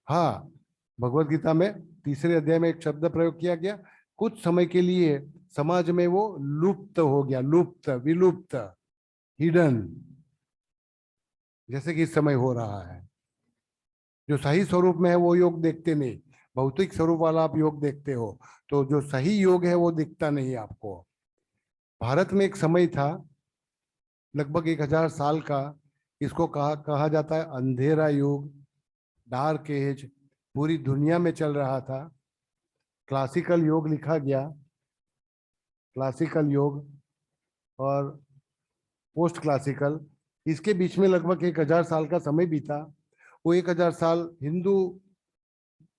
हाँ, भगवत गीता में तीसरे अध्याय में एक शब्द प्रयोग किया गया, कुछ समय के लिए समाज में वो लुप्त हो गया, लुप्त, विलुप्त, हिडन, जैसे कि इस समय हो रहा है। जो सही स्वरूप में है वो योग देखते नहीं, भौतिक स्वरूप वाला आप योग देखते हो, तो जो सही योग है वो दिखता नहीं आपको। भारत में एक समय था लगभग 1000 साल का, इसको कहा जाता है अंधेरा युग, डार्क एज। पूरी दुनिया में चल रहा था। क्लासिकल योग लिखा गया, क्लासिकल योग और पोस्ट क्लासिकल, इसके बीच में लगभग 1000 साल का समय बीता। वो 1000 साल हिंदू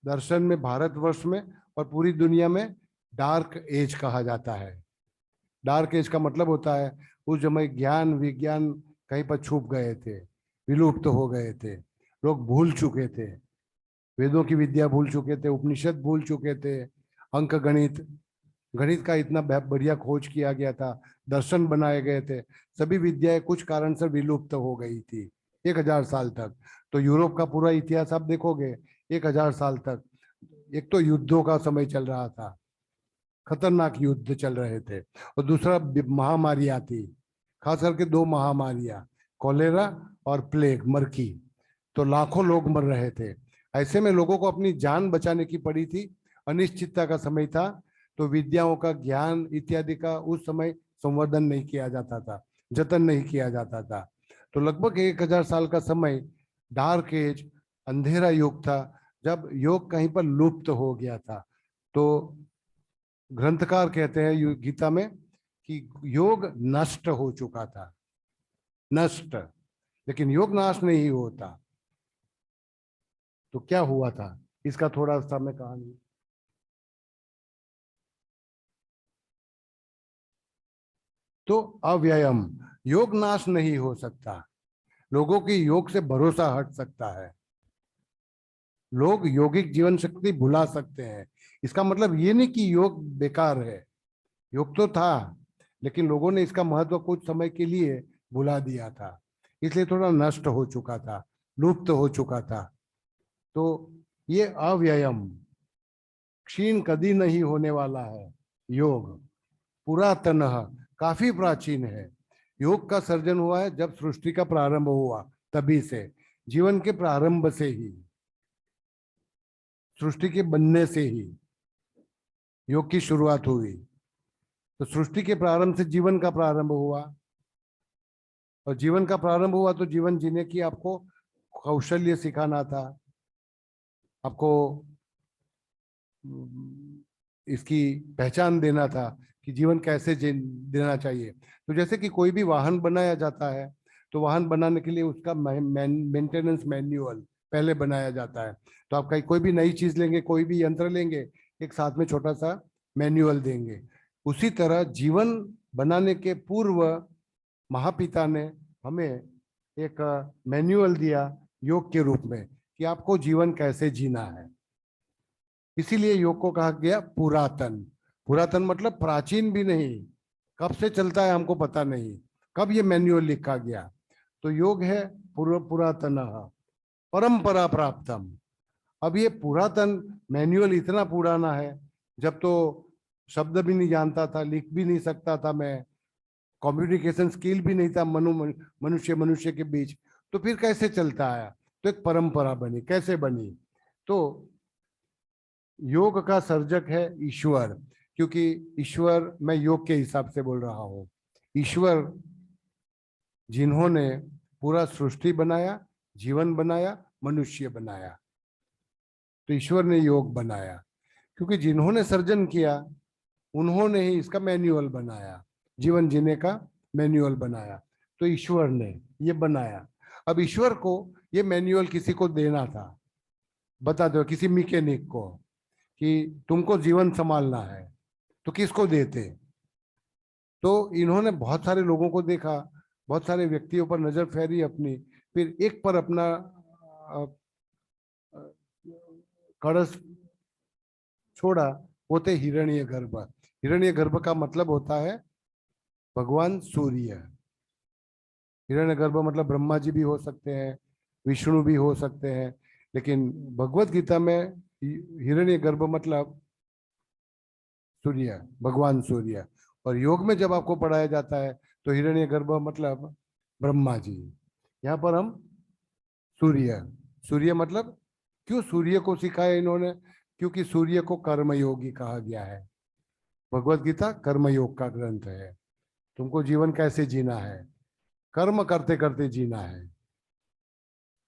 दर्शन में, भारतवर्ष में और पूरी दुनिया में डार्क एज कहा जाता है। डार्क एज का मतलब होता है उस समय ज्ञान विज्ञान कहीं पर छुप गए थे, विलुप्त हो गए थे, लोग भूल चुके थे, वेदों की विद्या भूल चुके थे, उपनिषद भूल चुके थे, अंक गणित, गणित का इतना बढ़िया खोज किया गया था, दर्शन बनाए गए थे, सभी विद्याएं कुछ कारण से विलुप्त हो गई थी 1000 साल तक। तो यूरोप का पूरा इतिहास आप देखोगे 1000 साल तक, एक तो युद्धों का समय चल रहा था, खतरनाक युद्ध चल रहे थे, और दूसरा महामारियां थी, खास करके 2 महामारियां, कॉलेरा और प्लेग, मरकी। तो लाखों लोग मर रहे थे। ऐसे में लोगों को अपनी जान बचाने की पड़ी थी, अनिश्चितता का समय था। तो विद्याओं का, ज्ञान इत्यादि का उस समय संवर्धन नहीं किया जाता था, जतन नहीं किया जाता था। तो लगभग 1000 साल का समय डार्क एज, अंधेरा युग था, जब योग कहीं पर लुप्त हो गया था। तो ग्रंथकार कहते हैं गीता में कि योग नष्ट हो चुका था, नष्ट, लेकिन योग नाश नहीं होता। तो क्या हुआ था इसका थोड़ा सा मैं कहानी। तो अव्ययम, योग नाश नहीं हो सकता, लोगों की योग से भरोसा हट सकता है, लोग योगिक जीवन शक्ति भुला सकते हैं। इसका मतलब ये नहीं कि योग बेकार है, योग तो था, लेकिन लोगों ने इसका महत्व कुछ समय के लिए भुला दिया था, इसलिए थोड़ा नष्ट हो चुका था, लुप्त हो चुका था। तो ये अव्ययम, क्षीण कभी नहीं होने वाला है योग, पुरातन, काफी प्राचीन है। योग का सर्जन हुआ है जब सृष्टि का प्रारंभ हुआ, तभी से, जीवन के प्रारंभ से ही, सृष्टि के बनने से ही योग की शुरुआत हुई। तो सृष्टि के प्रारंभ से जीवन का प्रारंभ हुआ, और जीवन का प्रारंभ हुआ तो जीवन जीने की आपको कौशल्य सिखाना था, आपको इसकी पहचान देना था कि जीवन कैसे देना चाहिए। तो जैसे कि कोई भी वाहन बनाया जाता है तो वाहन बनाने के लिए उसका मेंटेनेंस मैन्युअल पहले बनाया जाता है। तो आप कहीं कोई भी नई चीज लेंगे, कोई भी यंत्र लेंगे, एक साथ में छोटा सा मैन्युअल देंगे। उसी तरह जीवन बनाने के पूर्व महापिता ने हमें एक मैन्युअल दिया योग के रूप में कि आपको जीवन कैसे जीना है। इसीलिए योग को कहा गया पुरातन। पुरातन मतलब प्राचीन भी नहीं, कब से चलता है हमको पता नहीं, कब ये मैन्युअल लिखा गया। तो योग है पुरातन परंपरा प्राप्तम। अब ये पुरातन मैन्युअल इतना पुराना है, जब तो शब्द भी नहीं जानता था, लिख भी नहीं सकता था मैं, कम्युनिकेशन स्किल भी नहीं था मनुष्य मनुष्य के बीच, तो फिर कैसे चलता आया? तो एक परंपरा बनी। कैसे बनी? तो योग का सर्जक है ईश्वर, क्योंकि ईश्वर, मैं योग के हिसाब से बोल रहा हूं, ईश्वर जिन्होंने पूरा सृष्टि बनाया, जीवन बनाया, मनुष्य बनाया, तो ईश्वर ने योग बनाया। क्योंकि जिन्होंने सर्जन किया उन्होंने ही इसका मैन्युअल बनाया, जीवन जीने का मैन्युअल बनाया। तो ईश्वर ने ये बनाया। अब ईश्वर को ये मैन्युअल किसी को देना था, बता दो किसी मैकेनिक को कि तुमको जीवन संभालना है, तो किसको देते? तो इन्होंने बहुत सारे लोगों को देखा, बहुत सारे व्यक्तियों पर नजर फेरी अपनी, फिर एक पर अपना कड़स छोड़ा। वो थे हिरण्यगर्भ। हिरण्यगर्भ का मतलब होता है भगवान सूर्य। हिरण्यगर्भ मतलब ब्रह्मा जी भी हो सकते हैं, विष्णु भी हो सकते हैं, लेकिन भगवत गीता में हिरण्यगर्भ मतलब सूर्य, भगवान सूर्य। और योग में जब आपको पढ़ाया जाता है तो हिरण्यगर्भ मतलब ब्रह्मा जी। यहाँ पर हम सूर्य, सूर्य मतलब, क्यों सूर्य को सिखाया इन्होंने? क्योंकि सूर्य को कर्मयोगी कहा गया है। भगवत गीता कर्मयोग का ग्रंथ है। तुमको जीवन कैसे जीना है? कर्म करते करते जीना है।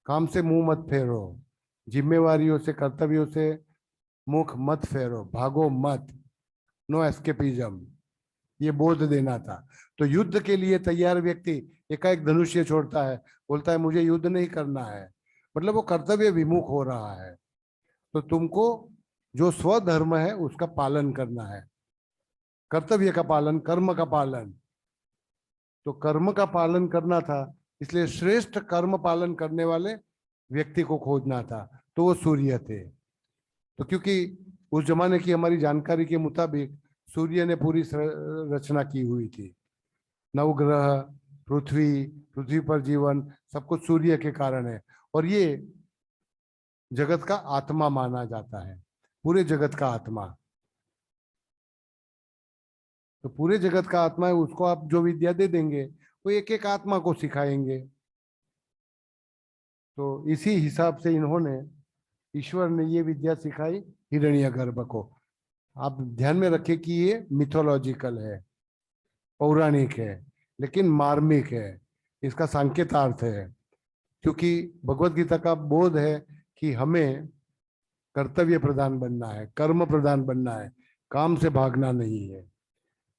काम से मुंह मत फेरो, जिम्मेवारियों से, कर्तव्यों से मुख मत फेरो, भागो मत, नो एस्केपिज्म, ये बोध देना था। तो युद्ध के लिए तैयार व्यक्ति एकाएक धनुष्य छोड़ता है, बोलता है मुझे युद्ध नहीं करना है, मतलब वो कर्तव्य विमुख हो रहा है। तो तुमको जो स्वधर्म है उसका पालन करना है, कर्तव्य का पालन, कर्म का पालन। तो कर्म का पालन करना था, इसलिए श्रेष्ठ कर्म पालन करने वाले व्यक्ति को खोजना था, तो वो सूर्य थे। तो क्योंकि उस जमाने की हमारी जानकारी के मुताबिक सूर्य ने पूरी रचना की हुई थी, नवग्रह, पृथ्वी, पृथ्वी पर जीवन, सब कुछ सूर्य के कारण है। और ये जगत का आत्मा माना जाता है, पूरे जगत का आत्मा। तो पूरे जगत का आत्मा है, उसको आप जो विद्या दे देंगे वो एक एक आत्मा को सिखाएंगे। तो इसी हिसाब से इन्होंने, ईश्वर ने ये विद्या सिखाई हिरण्यगर्भ को। आप ध्यान में रखें कि ये मिथोलॉजिकल है, पौराणिक है, लेकिन मार्मिक है, इसका सांकेतार्थ है। क्योंकि भगवत गीता का बोध है कि हमें कर्तव्य प्रधान बनना है, कर्म प्रधान बनना है, काम से भागना नहीं है।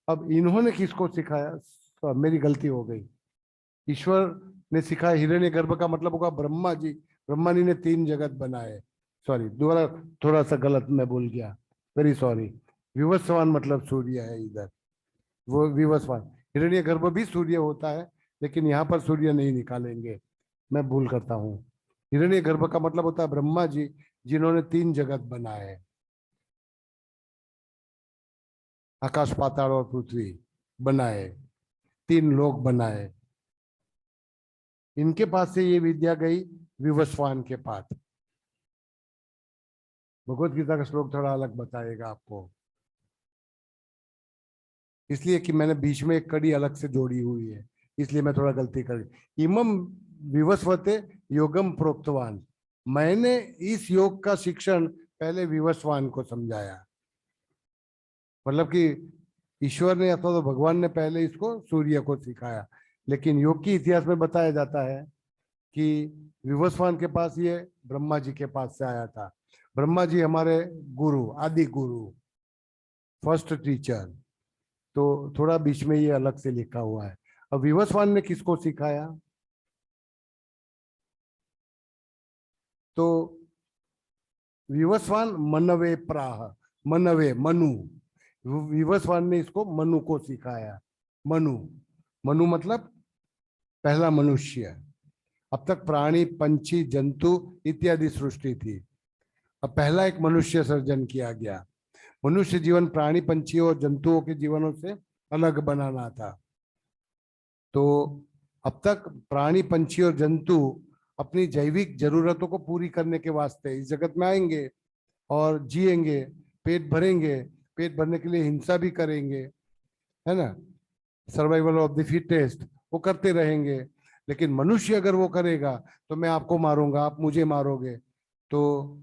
अब इन्होंने किसको सिखाया? मेरी गलती हो गई। ईश्वर ने सिखाया, हिरण्यगर्भ का मतलब होगा ब्रह्मा जी। ब्रह्मा जी ने 3 जगत बनाए। सॉरी, दोबारा थोड़ा सा गलत मैं बोल गया, वेरी सॉरी। विवस्वान मतलब सूर्य है इधर, वो विवस्वान। हिरण्यगर्भ भी सूर्य होता है, लेकिन यहाँ पर सूर्य नहीं निकालेंगे, मैं भूल करता हूँ। हिरण्यगर्भ का मतलब होता है ब्रह्मा जी, जिन्होंने 3 जगत बनाए, आकाश पाताल और पृथ्वी बनाए, 3 लोक बनाए। इनके पास से ये विद्या गई विवस्वान के पास। भगवत गीता का श्लोक थोड़ा अलग बताएगा आपको, इसलिए कि मैंने बीच में एक कड़ी अलग से जोड़ी हुई है, इसलिए मैं थोड़ा गलती कर। इमम विवस्वते योगम प्रोक्तवान, मैंने इस योग का शिक्षण पहले विवस्वान को समझाया। मतलब कि ईश्वर ने अथवा तो भगवान ने पहले इसको सूर्य को सिखाया, लेकिन योग की इतिहास में बताया जाता है कि विवस्वान के पास ये ब्रह्मा जी के पास से आया था। ब्रह्मा जी हमारे गुरु, आदि गुरु, फर्स्ट टीचर। तो थोड़ा बीच में ये अलग से लिखा हुआ है। अब विवस्वान ने किसको सिखाया? तो विवस्वान मनवे प्राह, मनवे मनु, विवस्वान ने इसको मनु को सिखाया। मनु, मनु मतलब पहला मनुष्य। अब तक प्राणी, पंछी, जंतु इत्यादि सृष्टि थी। अब पहला एक मनुष्य सर्जन किया गया। मनुष्य जीवन प्राणी, पंछियों और जंतुओं के जीवनों से अलग बनाना था। तो अब तक प्राणी, पंछी और जंतु अपनी जैविक जरूरतों को पूरी करने के वास्ते इस जगत में आएंगे और जिएंगे, पेट भरेंगे, पेट भरने के लिए हिंसा भी करेंगे, है ना, सर्वाइवल ऑफ द फिटेस्ट, वो करते रहेंगे। लेकिन मनुष्य अगर वो करेगा तो मैं आपको मारूंगा, आप मुझे मारोगे, तो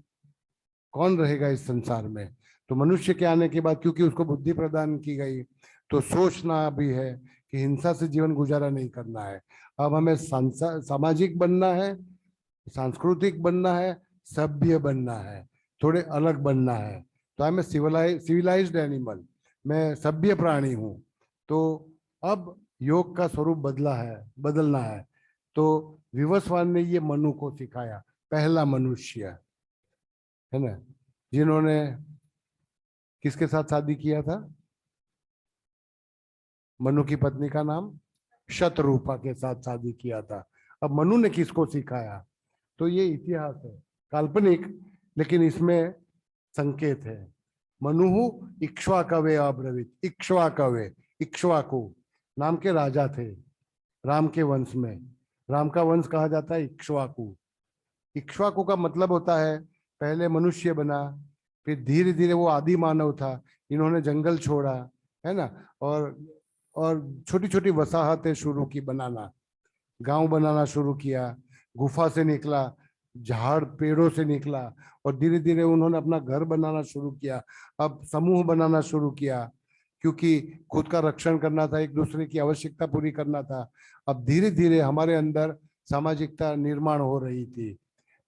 कौन रहेगा इस संसार में? तो मनुष्य के आने के बाद क्योंकि उसको बुद्धि प्रदान की गई, तो सोचना भी है कि हिंसा से जीवन गुजारा नहीं करना है। अब हमें सामाजिक बनना है, सांस्कृतिक बनना है, सभ्य बनना है, थोड़े अलग बनना है। तो आई एम सिविलाइज्ड एनिमल, मैं सभ्य प्राणी हूँ। तो अब योग का स्वरूप बदलना है। तो विवस्वान ने ये मनु को सिखाया, पहला मनुष्य, है ना, जिन्होंने किसके साथ शादी किया था? मनु की पत्नी का नाम शतरूपा के साथ शादी किया था। अब मनु ने किसको सिखाया? तो ये इतिहास है, काल्पनिक, लेकिन इसमें संकेत है। मनुहु इक्ष्वाकवे अब्रवीत, इक्ष्वाकवे, इक्ष्वाकु नाम के राजा थे राम के वंश में। राम का वंश कहा जाता है इक्ष्वाकु। इक्ष्वाकु का मतलब होता है पहले मनुष्य बना, फिर धीरे धीरे वो आदि मानव था, इन्होंने जंगल छोड़ा, है ना, और छोटी छोटी वसाहतें शुरू की बनाना, गांव बनाना शुरू किया, गुफा से निकला, झाड़ पेड़ों से निकला, और धीरे धीरे उन्होंने अपना घर बनाना शुरू किया। अब समूह बनाना शुरू किया, क्योंकि खुद का रक्षण करना था, एक दूसरे की आवश्यकता पूरी करना था। अब धीरे धीरे हमारे अंदर सामाजिकता निर्माण हो रही थी,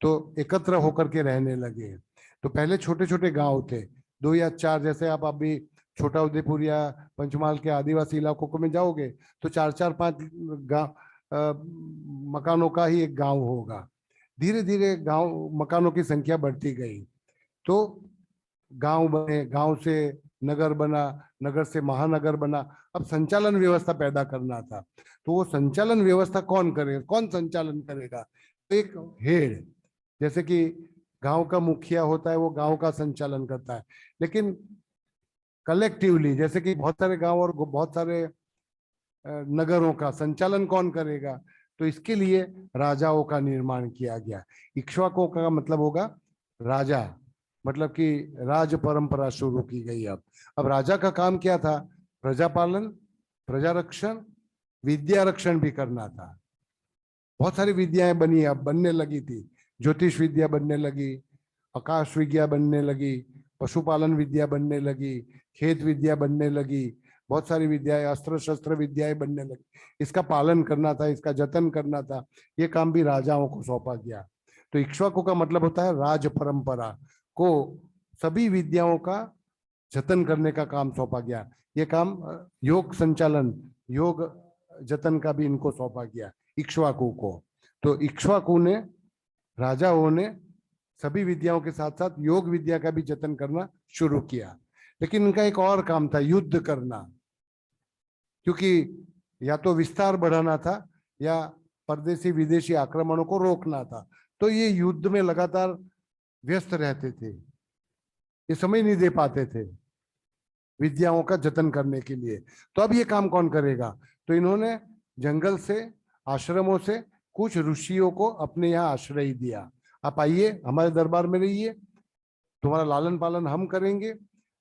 तो एकत्र होकर के रहने लगे। तो पहले छोटे छोटे गांव थे, 2 या 4, जैसे आप अभी छोटा उदेपुर या पंचमहाल के आदिवासी इलाकों में जाओगे तो 4-4-5 गांव, मकानों का ही एक गांव होगा। धीरे धीरे गांव, मकानों की संख्या बढ़ती गई, तो गांव बने, गांव से नगर बना, नगर से महानगर बना। अब संचालन व्यवस्था पैदा करना था, तो वो संचालन व्यवस्था कौन करेगा, कौन संचालन करेगा? तो एक हेड, जैसे कि गांव का मुखिया होता है, वो गांव का संचालन करता है, लेकिन कलेक्टिवली, जैसे कि बहुत सारे गांव और बहुत सारे नगरों का संचालन कौन करेगा? तो इसके लिए राजाओं का निर्माण किया गया। इक्ष्वाकों का मतलब होगा राजा, मतलब कि राज परंपरा शुरू की गई। अब राजा का काम क्या था? प्रजा पालन, प्रजा रक्षण, विद्या रक्षण भी करना था। बहुत सारी विद्याएं बनी, अब बनने लगी थी। ज्योतिष विद्या बनने लगी, आकाश विद्या बनने लगी, पशुपालन विद्या बनने लगी, खेत विद्या बनने लगी, बहुत सारी विद्याएं, अस्त्र शस्त्र विद्याएं बनने लगी। इसका पालन करना था, इसका जतन करना था, ये काम भी राजाओं को सौंपा गया। तो इक्ष्वाकु का मतलब होता है राज परंपरा को सभी विद्याओं का जतन करने का काम सौंपा गया। ये काम योग संचालन, योग जतन का भी इनको सौंपा गया, इक्ष्वाकु को। तो इक्ष्वाकु ने, राजाओं ने सभी विद्याओं के साथ साथ योग विद्या का भी जतन करना शुरू किया। लेकिन इनका एक और काम था, युद्ध करना, क्योंकि या तो विस्तार बढ़ाना था या परदेशी विदेशी आक्रमणों को रोकना था। तो ये युद्ध में लगातार व्यस्त रहते थे, ये समय नहीं दे पाते थे विद्याओं का जतन करने के लिए। तो अब ये काम कौन करेगा? तो इन्होंने जंगल से, आश्रमों से कुछ ऋषियों को अपने यहाँ आश्रय दिया। आप आइए, हमारे दरबार में रहिए, तुम्हारा लालन पालन हम करेंगे,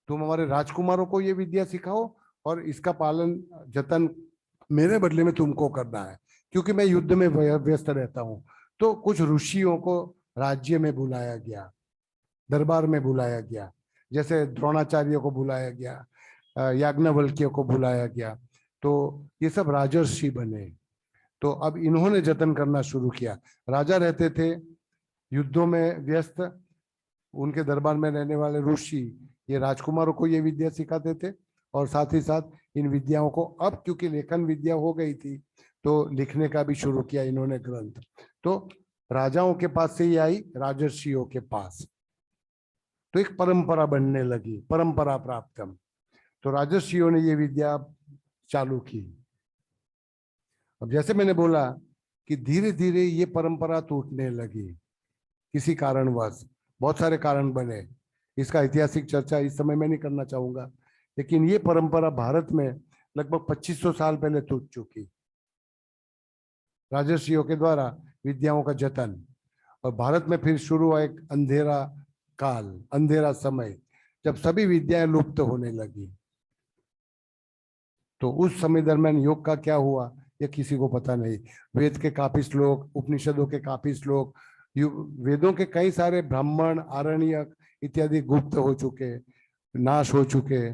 तुम हमारे राजकुमारों को ये विद्या सिखाओ, और इसका पालन जतन मेरे बदले में तुमको करना है, क्योंकि मैं युद्ध में व्यस्त रहता हूँ। तो कुछ ऋषियों को राज्य में बुलाया गया, दरबार में बुलाया गया, जैसे द्रोणाचार्य को बुलाया गया, याज्ञवल्क्य को बुलाया गया। तो ये सब राजर्षि बने। तो अब इन्होंने जतन करना शुरू किया। राजा रहते थे युद्धों में व्यस्त, उनके दरबार में रहने वाले ऋषि ये राजकुमारों को ये विद्या सिखाते थे, और साथ ही साथ इन विद्याओं को, अब क्योंकि लेखन विद्या हो गई थी तो लिखने का भी शुरू किया इन्होंने ग्रंथ। तो राजाओं के पास से ही आई राजर्षियों के पास, तो एक परंपरा बनने लगी, परंपरा प्राप्तम। तो राजर्षियों ने ये विद्या चालू की। अब जैसे मैंने बोला कि धीरे धीरे ये परंपरा टूटने लगी किसी कारणवश, बहुत सारे कारण बने, इसका ऐतिहासिक चर्चा इस समय मैं नहीं करना चाहूंगा, लेकिन ये परंपरा भारत में लगभग 2500 साल पहले टूट चुकी, राजर्षियों के द्वारा विद्याओं का जतन। और भारत में फिर शुरू हुआ एक अंधेरा काल, अंधेरा समय, जब सभी विद्याएं लुप्त होने लगी। तो उस समय दरमियान योग का क्या हुआ ये किसी को पता नहीं। वेद के काफी श्लोक, उपनिषदों के काफी श्लोक, वेदों के कई सारे ब्राह्मण, आरण्यक इत्यादि गुप्त हो चुके, नाश हो चुके,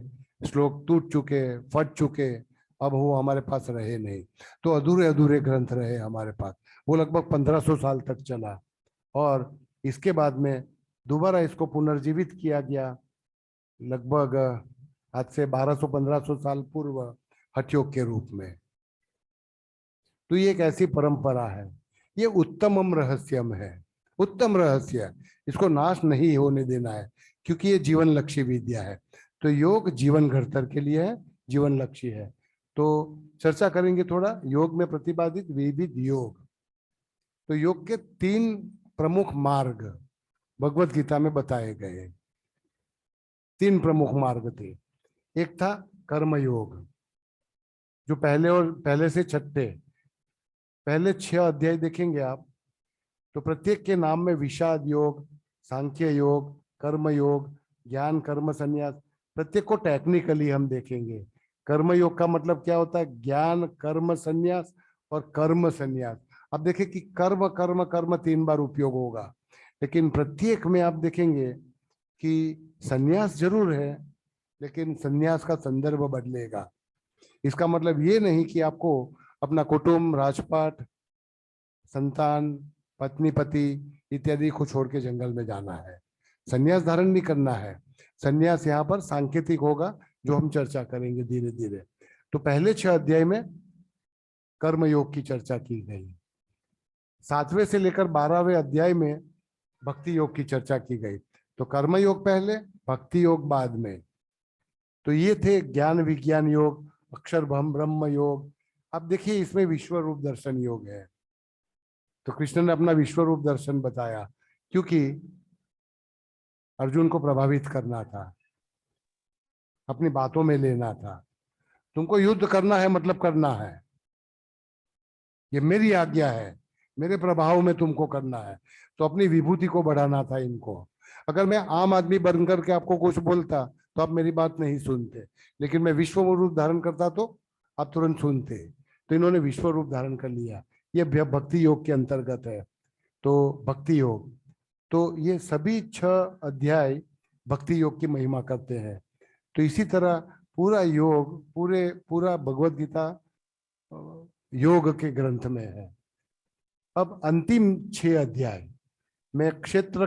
श्लोक टूट चुके, फट चुके, अब वो हमारे पास रहे नहीं। तो अधूरे अधूरे ग्रंथ रहे हमारे पास, वो लगभग 1500 साल तक चला। और इसके बाद में दोबारा इसको पुनर्जीवित किया गया लगभग आज से 1200-1500 साल पूर्व हठ योग के रूप में। तो ये एक ऐसी परंपरा है, ये उत्तमम रहस्यम है, उत्तम रहस्य, इसको नाश नहीं होने देना है, क्योंकि ये जीवन लक्ष्य विद्या है। तो योग जीवन घड़तर के लिए है, जीवन लक्ष्य है। तो चर्चा करेंगे थोड़ा योग में प्रतिपादित विविध योग। तो योग के 3 प्रमुख मार्ग भगवत गीता में बताए गए, 3 प्रमुख मार्ग थे। एक था कर्म योग, जो पहले से छठे, पहले 6 अध्याय देखेंगे आप तो प्रत्येक के नाम में विषाद योग, सांख्य योग, कर्म योग, ज्ञान कर्म संन्यास, प्रत्येक को टेक्निकली हम देखेंगे। कर्म योग का मतलब क्या होता है, ज्ञान कर्म संन्यास और कर्म संन्यास। अब देखिए कि कर्म कर्म कर्म 3 बार उपयोग होगा, लेकिन प्रत्येक में आप देखेंगे कि संन्यास जरूर है, लेकिन संन्यास का संदर्भ बदलेगा। इसका मतलब ये नहीं कि आपको अपना कुटुंब, राजपाट, संतान, पत्नी पति इत्यादि को छोड़ के जंगल में जाना है, संन्यास धारण नहीं करना है। संन्यास यहाँ पर सांकेतिक होगा, जो हम चर्चा करेंगे धीरे धीरे। तो पहले 6 अध्याय में कर्म योग की चर्चा की गई, 7वें से लेकर 12वें अध्याय में भक्ति योग की चर्चा की गई। तो कर्म योग पहले, भक्ति योग बाद में। तो ये थे ज्ञान विज्ञान योग, अक्षर ब्रह्म योग। अब देखिए इसमें विश्व रूप दर्शन योग है। तो कृष्ण ने अपना विश्व रूप दर्शन बताया, क्योंकि अर्जुन को प्रभावित करना था, अपनी बातों में लेना था। तुमको युद्ध करना है मतलब करना है, ये मेरी आज्ञा है, मेरे प्रभाव में तुमको करना है। तो अपनी विभूति को बढ़ाना था इनको। अगर मैं आम आदमी बन करके आपको कुछ बोलता तो आप मेरी बात नहीं सुनते, लेकिन मैं विश्व रूप धारण करता तो आप तुरंत सुनते। तो इन्होंने विश्व रूप धारण कर लिया। ये भक्ति योग के अंतर्गत है। तो भक्ति योग, तो ये सभी 6 अध्याय भक्ति योग की महिमा करते हैं। तो इसी तरह पूरा योग, पूरा भगवत गीता योग के ग्रंथ में है। अब अंतिम 6 अध्याय में क्षेत्र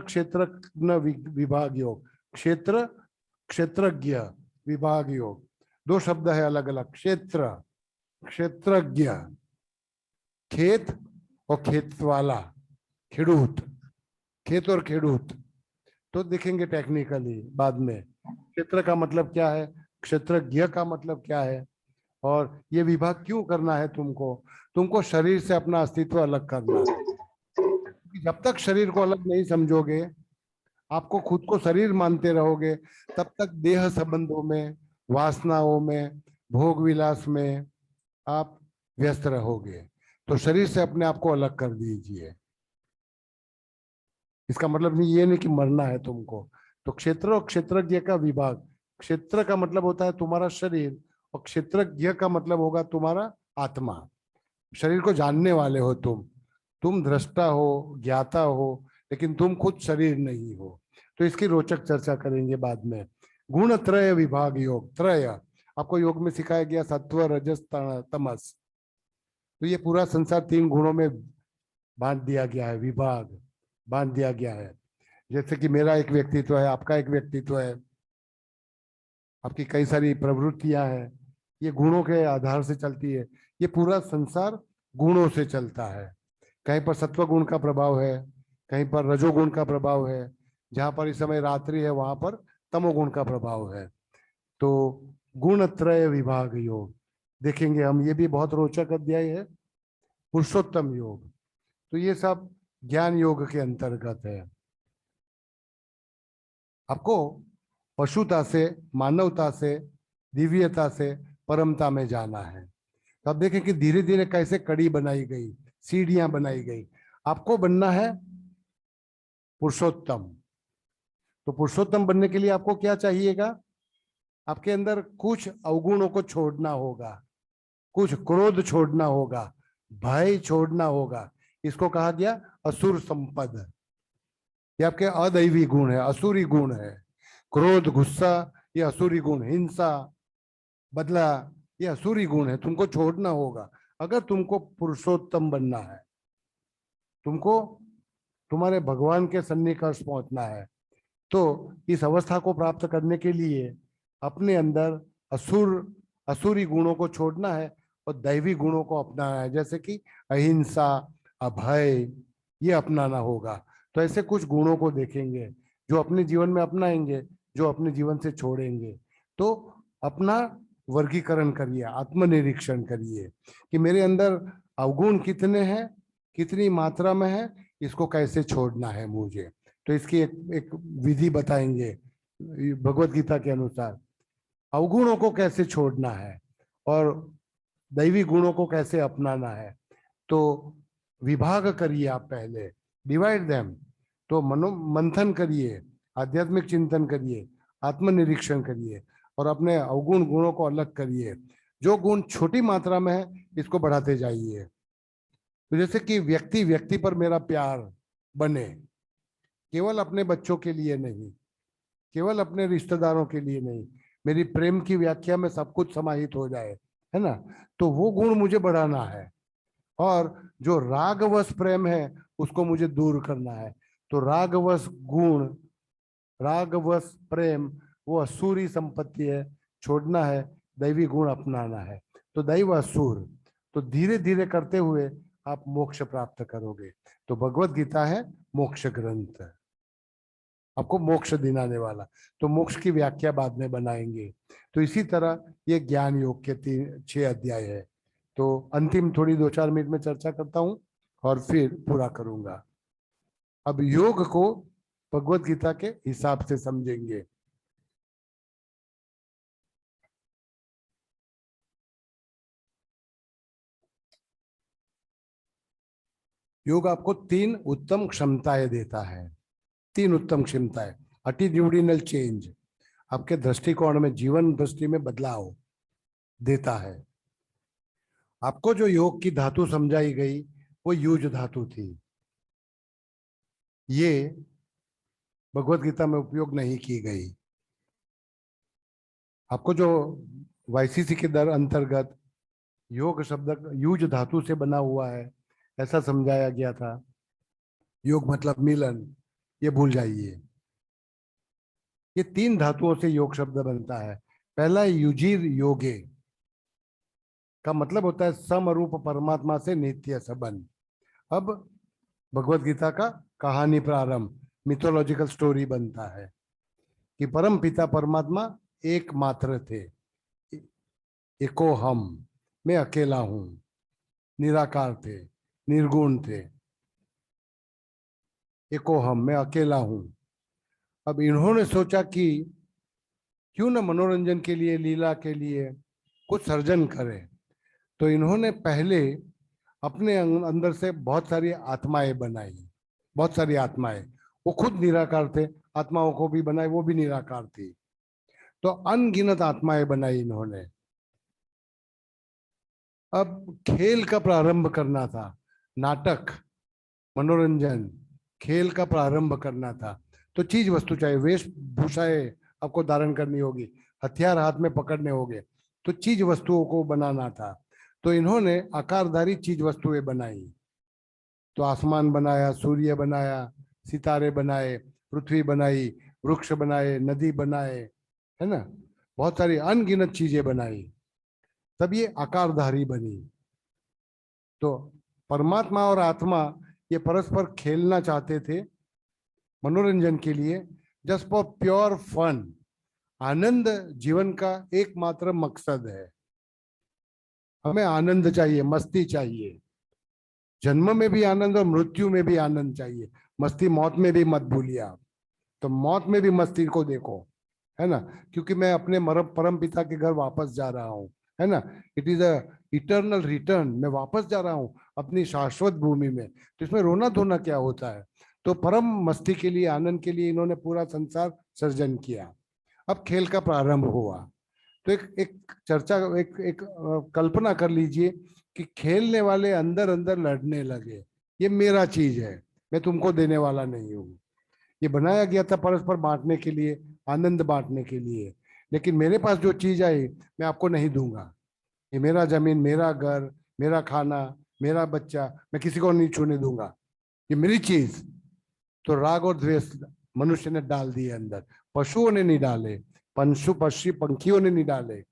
विभाग योग, क्षेत्र क्षेत्रज्ञ विभाग योग, 2 शब्द है अलग अलग, क्षेत्र क्षेत्रज्ञ, खेत और खेत वाला, खेडूत, खेत और खेडूत। तो देखेंगे टेक्निकली बाद में क्षेत्र का मतलब क्या है, क्षेत्रज्ञ का मतलब क्या है, और ये विभाग क्यों करना है तुमको शरीर से अपना अस्तित्व अलग करना है। जब तक शरीर को अलग नहीं समझोगे, आपको खुद को शरीर मानते रहोगे, तब तक देह संबंधों में, वासनाओं में, भोग विलास में आप व्यस्त रहोगे। तो शरीर से अपने आप को अलग कर दीजिए। इसका मतलब नहीं ये नहीं कि मरना है तुमको। तो क्षेत्र और क्षेत्रज्ञ का विभाग, क्षेत्र का मतलब होता है तुम्हारा शरीर, और क्षेत्रज्ञ का मतलब होगा तुम्हारा आत्मा। शरीर को जानने वाले हो तुम दृष्टा हो, ज्ञाता हो, लेकिन तुम खुद शरीर नहीं हो। तो इसकी रोचक चर्चा करेंगे बाद में। गुण त्रय विभाग योग, त्रय आपको योग में सिखाया गया, सत्व रजस तमस। तो ये पूरा संसार 3 गुणों में बांट दिया गया है, विभाग बांट दिया गया है। जैसे कि मेरा एक व्यक्तित्व है, आपका एक व्यक्तित्व है, आपकी कई सारी प्रवृत्तियां हैं, ये गुणों के आधार से चलती है। ये पूरा संसार गुणों से चलता है। कहीं पर सत्व गुण का प्रभाव है, कहीं पर रजोगुण का प्रभाव है, जहां पर इस समय रात्रि है वहां पर तमोगुण का प्रभाव है। तो गुणत्रय विभाग योग देखेंगे हम, ये भी बहुत रोचक अध्याय है। पुरुषोत्तम योग, तो ये सब ज्ञान योग के अंतर्गत है। आपको पशुता से, मानवता से, दिव्यता से परमता में जाना है। तो आप देखें कि धीरे धीरे कैसे कड़ी बनाई गई, सीढ़ियां बनाई गई। आपको बनना है पुरुषोत्तम। तो पुरुषोत्तम बनने के लिए आपको क्या चाहिएगा? आपके अंदर कुछ अवगुणों को छोड़ना होगा, कुछ क्रोध छोड़ना होगा, भय छोड़ना होगा। इसको कहा गया असुर संपद। ये आपके अदैवी गुण है, असुरी गुण है। क्रोध, गुस्सा, ये असुरी गुण, हिंसा, बदला, ये असुरी गुण है, तुमको छोड़ना होगा। अगर तुमको पुरुषोत्तम बनना है, तुमको तुम्हारे भगवान के सन्निकर्ष पहुंचना है, तो इस अवस्था को प्राप्त करने के लिए अपने अंदर असुरी गुणों को छोड़ना है और दैवी गुणों को अपनाना है। जैसे कि अहिंसा, अभय, ये अपनाना होगा। तो ऐसे कुछ गुणों को देखेंगे जो अपने जीवन में अपनाएंगे, जो अपने जीवन से छोड़ेंगे। तो अपना वर्गीकरण करिए, आत्मनिरीक्षण करिए कि मेरे अंदर अवगुण कितने हैं, कितनी मात्रा में है, इसको कैसे छोड़ना है मुझे। तो इसकी एक विधि बताएंगे भगवत गीता के अनुसार। अवगुणों को कैसे छोड़ना है और दैवी गुणों को कैसे अपनाना है। तो विभाग करिए आप, पहले डिवाइड देम। तो मंथन करिए, आध्यात्मिक चिंतन करिए, आत्मनिरीक्षण करिए और अपने अवगुण गुणों को अलग करिए। जो गुण छोटी मात्रा में है इसको बढ़ाते जाइए। तो जैसे कि व्यक्ति व्यक्ति पर मेरा प्यार बने, केवल अपने बच्चों के लिए नहीं, केवल अपने रिश्तेदारों के लिए नहीं, मेरी प्रेम की व्याख्या में सब कुछ समाहित हो जाए, है ना। तो वो गुण मुझे बढ़ाना है। और जो रागवश प्रेम है उसको मुझे दूर करना है। तो रागवश गुण, रागवश प्रेम, वो असुरी संपत्ति है, छोड़ना है, दैवी गुण अपनाना है। तो दैव असुर, तो धीरे धीरे करते हुए आप मोक्ष प्राप्त करोगे। तो भगवत गीता है मोक्ष ग्रंथ, आपको मोक्ष दिलाने वाला। तो मोक्ष की व्याख्या बाद में बनाएंगे। तो इसी तरह ये ज्ञान योग के 6 अध्याय है। तो अंतिम थोड़ी 2-4 मिनट में चर्चा करता हूं और फिर पूरा करूंगा। अब योग को भगवत गीता के हिसाब से समझेंगे। योग आपको 3 उत्तम क्षमताएं देता है। 3 उत्तम क्षमताएं, एटीट्यूडिनल चेंज, आपके दृष्टिकोण में, जीवन दृष्टि में बदलाव देता है। आपको जो योग की धातु समझाई गई वो युज धातु थी। ये भगवत गीता में उपयोग नहीं की गई। आपको जो वाईसीसी के दर अंतर्गत योग शब्द युज धातु से बना हुआ है ऐसा समझाया गया था। योग मतलब मिलन, ये भूल जाइए। ये 3 धातुओं से योग शब्द बनता है। पहला युजिर योगे का मतलब होता है समरूप परमात्मा से नित्य संबंध। अब भगवत गीता का कहानी प्रारंभ, मिथोलॉजिकल स्टोरी बनता है कि परम पिता परमात्मा एकमात्र थे, एको हम, मैं अकेला हूं, निराकार थे, निर्गुण थे, एको हम, मैं अकेला हूं। अब इन्होंने सोचा कि क्यों न मनोरंजन के लिए, लीला के लिए कुछ सर्जन करें। तो इन्होंने पहले अपने अंदर से बहुत सारी आत्माएं बनाई, बहुत सारी आत्माएं। वो खुद निराकार थे, आत्माओं को भी बनाए, वो भी निराकार थी। तो अनगिनत आत्माएं बनाई इन्होंने। अब खेल का प्रारंभ करना था, नाटक, मनोरंजन, खेल का प्रारंभ करना था। तो चीज वस्तु चाहिए, वेशभूषाएं आपको धारण करनी होगी, हथियार हाथ में पकड़ने होंगे। तो चीज वस्तुओं को बनाना था। तो इन्होंने आकारधारी चीज वस्तुएं बनाई। तो आसमान बनाया, सूर्य बनाया, सितारे बनाए, पृथ्वी बनाई, वृक्ष बनाए, नदी बनाए, है ना, बहुत सारी अनगिनत चीजें बनाई, तब ये आकारधारी बनी। तो परमात्मा और आत्मा ये परस्पर खेलना चाहते थे मनोरंजन के लिए, जस्ट फॉर प्योर फन। आनंद जीवन का एकमात्र मकसद है। हमें आनंद चाहिए, मस्ती चाहिए। जन्म में भी आनंद और मृत्यु में भी आनंद चाहिए। मस्ती मौत में भी मत भूलिए आप। तो मौत में भी मस्ती को देखो, है ना, क्योंकि मैं अपने परम पिता के घर वापस जा रहा हूँ, है ना। It is a eternal return. मैं वापस जा रहा हूँ अपनी शाश्वत भूमि में, तो इसमें रोना धोना क्या होता है। तो परम मस्ती के लिए, आनंद के लिए इन्होंने पूरा संसार सर्जन किया। अब खेल का प्रारंभ हुआ। तो एक एक चर्चा, एक कल्पना कर लीजिए कि खेलने वाले अंदर अंदर लड़ने लगे, ये मेरा चीज है, मैं तुमको देने वाला नहीं हूँ। ये बनाया गया था परस्पर बांटने के लिए, आनंद बांटने के लिए। लेकिन मेरे पास जो चीज आई मैं आपको नहीं दूंगा। ये मेरा जमीन, मेरा घर, मेरा खाना, मेरा बच्चा, मैं किसी को नहीं छूने दूंगा, ये मेरी चीज। तो राग और द्वेष मनुष्य ने डाल दिए अंदर। पशुओं ने नहीं डाले, पक्षी पंखियों ने नहीं डाले,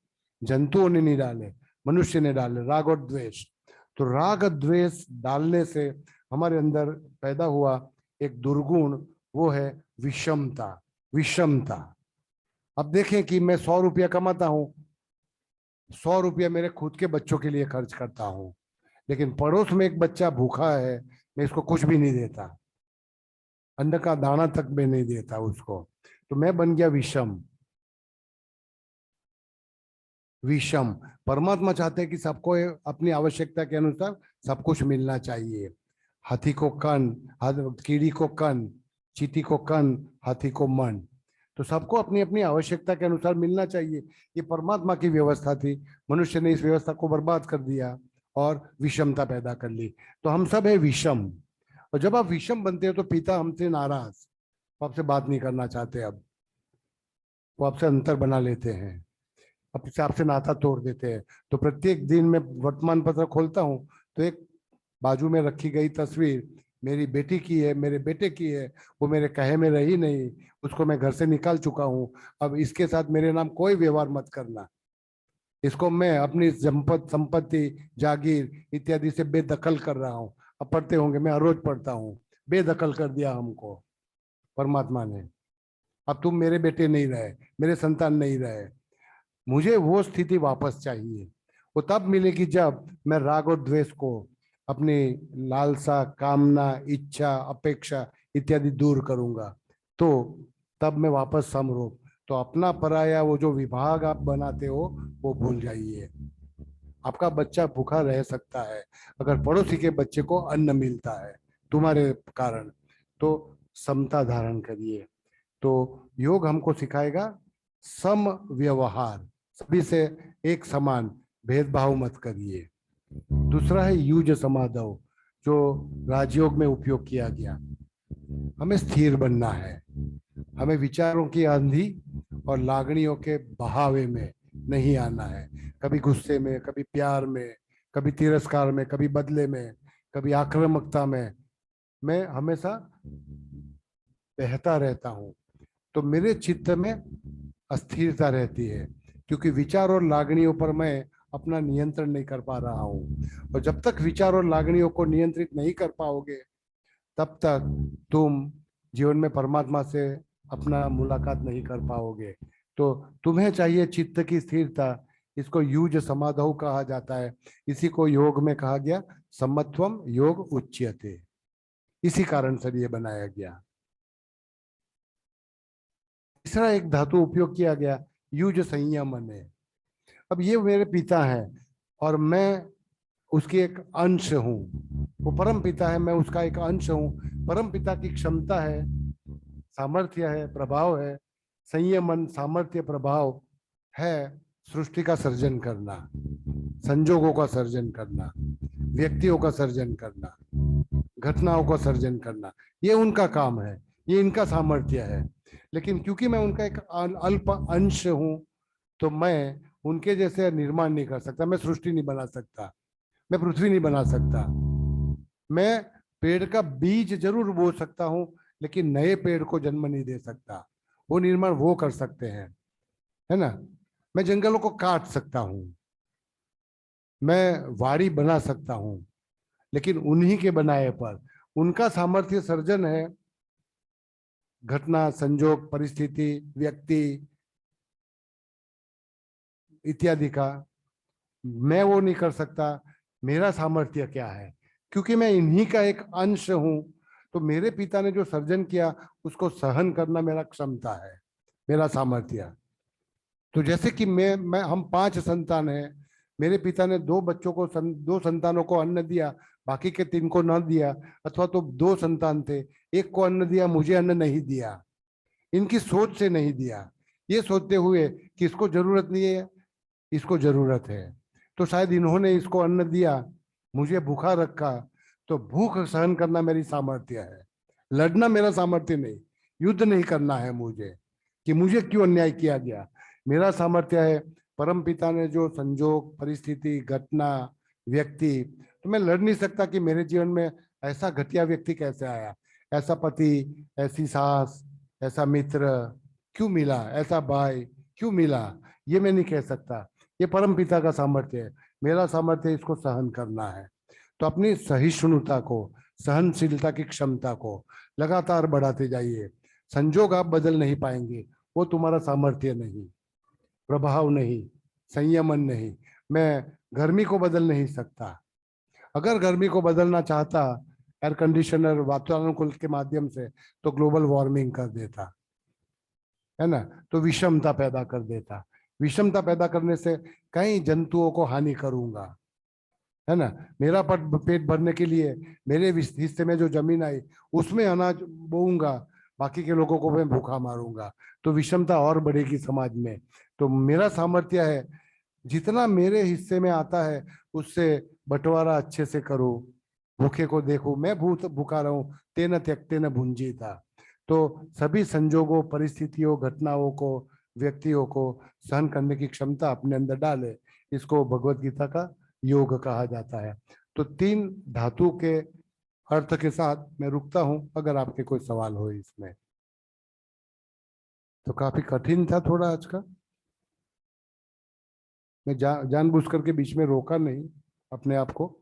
जंतुओं ने नहीं डाले, मनुष्य ने डाले राग और द्वेष। तो राग द्वेष डालने से हमारे अंदर पैदा हुआ एक दुर्गुण, वो है विषमता। विषमता। अब देखें कि मैं 100 रुपया कमाता हूं, 100 रुपया मेरे खुद के बच्चों के लिए खर्च करता हूं, लेकिन पड़ोस में एक बच्चा भूखा है, मैं इसको कुछ भी नहीं देता, अन्न का दाना तक मैं नहीं देता उसको। तो मैं बन गया विषम। विषम। परमात्मा चाहते हैं कि सबको अपनी आवश्यकता के अनुसार सब कुछ मिलना चाहिए। हाथी को कन, कीड़ी को कन, चींटी को कन, हाथी को मन। तो सबको अपनी अपनी आवश्यकता के अनुसार मिलना चाहिए। ये परमात्मा की व्यवस्था थी। मनुष्य ने इस व्यवस्था को बर्बाद कर दिया और विषमता पैदा कर ली। तो हम सब है विषम। और जब आप विषम बनते हो तो पिता हमसे नाराज, वो आपसे बात नहीं करना चाहते। अब वो आपसे अंतर बना लेते हैं, आपसे नाता तोड़ देते हैं। तो प्रत्येक दिन मैं वर्तमान पत्र खोलता हूँ तो एक बाजू में रखी गई तस्वीर मेरी बेटी की है, मेरे बेटे की है। वो मेरे कहे में रही नहीं, उसको मैं घर से निकाल चुका हूँ। अब इसके साथ मेरे नाम कोई व्यवहार मत करना। इसको मैं अपनी संपत्ति, जागीर इत्यादि से बेदखल कर रहा हूँ। अब पढ़ते होंगे, मैं हर रोज पढ़ता हूँ। बेदखल कर दिया हमको परमात्मा ने। अब तुम मेरे बेटे नहीं रहे, मेरे संतान नहीं रहे। मुझे वो स्थिति वापस चाहिए। वो तब मिलेगी जब मैं राग और द्वेष को, अपनी लालसा, कामना, इच्छा, अपेक्षा इत्यादि दूर करूंगा। तो तब मैं वापस समरूप। तो अपना पराया वो जो विभाग आप बनाते हो वो भूल जाइए। आपका बच्चा भूखा रह सकता है अगर पड़ोसी के बच्चे को अन्न मिलता है तुम्हारे कारण। तो समता धारण करिए। तो योग हमको सिखाएगा सम व्यवहार, सभी से एक समान, भेदभाव मत करिए। दूसरा है युज समाधव, जो राजयोग में उपयोग किया गया। हमें स्थिर बनना है। हमें विचारों की आंधी और लागणियों के बहावे में नहीं आना है। कभी गुस्से में, कभी प्यार में, कभी तिरस्कार में, कभी बदले में, कभी आक्रामकता में। मैं हमेशा बहता रहता हूँ। तो मेरे चित्त में अस्थिरता रहती है, क्योंकि विचार और लागणियों पर मैं अपना नियंत्रण नहीं कर पा रहा हूँ। और जब तक विचार और लागणियों को नियंत्रित नहीं कर पाओगे, तब तक तुम जीवन में परमात्मा से अपना मुलाकात नहीं कर पाओगे। तो तुम्हें चाहिए चित्त की स्थिरता। इसको युज समाधौ कहा जाता है। इसी को योग में कहा गया समत्वम योग उच्यते। इसी कारण से ये बनाया गया। तीसरा एक धातु उपयोग किया गया, युज संयमन है। अब ये मेरे पिता हैं और मैं उसके एक अंश हूँ। वो परम पिता है, मैं उसका एक अंश हूँ। परम पिता की क्षमता है, सामर्थ्य है, प्रभाव है। संयमन, सामर्थ्य, प्रभाव है सृष्टि का सर्जन करना, संजोगों का सर्जन करना, व्यक्तियों का सर्जन करना, घटनाओं का सर्जन करना। ये उनका काम है, ये इनका सामर्थ्य है। लेकिन क्योंकि मैं उनका एक अल्प अंश हूं, तो मैं उनके जैसे निर्माण नहीं कर सकता। मैं सृष्टि नहीं बना सकता, मैं पृथ्वी नहीं बना सकता। मैं पेड़ का बीज जरूर बो सकता हूं, लेकिन नए पेड़ को जन्म नहीं दे सकता। वो निर्माण वो कर सकते हैं, है ना। मैं जंगलों को काट सकता हूँ, मैं वाड़ी बना सकता हूँ, लेकिन उन्हीं के बनाए पर उनका सामर्थ्य सर्जन है, घटना, संजोग, परिस्थिति, व्यक्ति इत्यादि का। मैं वो नहीं कर सकता। मेरा सामर्थ्य क्या है? क्योंकि मैं इन्हीं का एक अंश हूं, तो मेरे पिता ने जो सर्जन किया उसको सहन करना मेरा क्षमता है, मेरा सामर्थ्य। तो जैसे कि मैं हम 5 संतान हैं, मेरे पिता ने 2 बच्चों को 2 संतानों को अन्न दिया, बाकी के 3 को न दिया, अथवा तो 2 संतान थे, एक को अन्न दिया, मुझे अन्न नहीं दिया। इनकी सोच से नहीं दिया, ये सोचते हुए कि इसको जरूरत नहीं है, इसको जरूरत है, तो शायद इन्होंने इसको अन्न दिया, मुझे भूखा रखा। तो भूख सहन करना मेरी सामर्थ्य है, लड़ना मेरा सामर्थ्य नहीं। युद्ध नहीं करना है मुझे कि मुझे क्यों अन्याय किया गया। मेरा सामर्थ्य है परम पिता ने जो संजोग, परिस्थिति, घटना, व्यक्ति। तो मैं लड़ नहीं सकता कि मेरे जीवन में ऐसा घटिया व्यक्ति कैसे आया, ऐसा पति, ऐसी सास, ऐसा मित्र क्यों मिला, ऐसा भाई क्यों मिला, ये मैं नहीं कह सकता। ये परम पिता का सामर्थ्य है। मेरा सामर्थ्य इसको सहन करना है। तो अपनी सहिष्णुता को, सहनशीलता की क्षमता को लगातार बढ़ाते जाइए। संजोग आप बदल नहीं पाएंगे, वो तुम्हारा सामर्थ्य नहीं, प्रभाव नहीं, संयमन नहीं। मैं गर्मी को बदल नहीं सकता। अगर गर्मी को बदलना चाहता एयर कंडीशनर, वातानुकूल के माध्यम से, तो ग्लोबल वार्मिंग कर देता, है ना। तो विषमता पैदा कर देता। विषमता पैदा करने से कई जंतुओं को हानि करूंगा, है ना। मेरा पेट भरने के लिए मेरे हिस्से में जो जमीन आई उसमें अनाज बोऊंगा, बाकी के लोगों को मैं भूखा मारूंगा, तो विषमता और बढ़ेगी समाज में। तो मेरा सामर्थ्य है जितना मेरे हिस्से में आता है उससे बंटवारा अच्छे से करो, भूखे को देखो, मैं भूखा रहूं, तेन त्यक्तेन भुंजीता। तो सभी संजोगों, परिस्थितियों, घटनाओं को, व्यक्तियों को सहन करने की क्षमता अपने अंदर डाले। इसको भगवत गीता का योग कहा जाता है। तो 3 धातु के अर्थ के साथ मैं रुकता हूं, अगर आपके कोई सवाल हो इसमें। तो काफी कठिन था थोड़ा आज का। मैं जानबूझ करके बीच में रोका नहीं अपने आप को।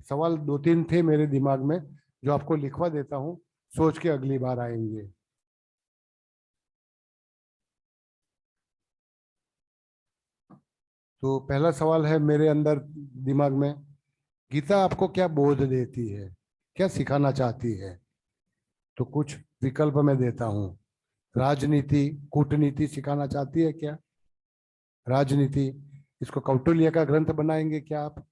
सवाल 2-3 थे मेरे दिमाग में, जो आपको लिखवा देता हूं, सोच के अगली बार आएंगे। तो पहला सवाल है मेरे अंदर दिमाग में, गीता आपको क्या बोध देती है, क्या सिखाना चाहती है? तो कुछ विकल्प मैं देता हूँ। राजनीति, कूटनीति सिखाना चाहती है क्या? राजनीति, इसको कौटिल्य का ग्रंथ बनाएंगे क्या आप?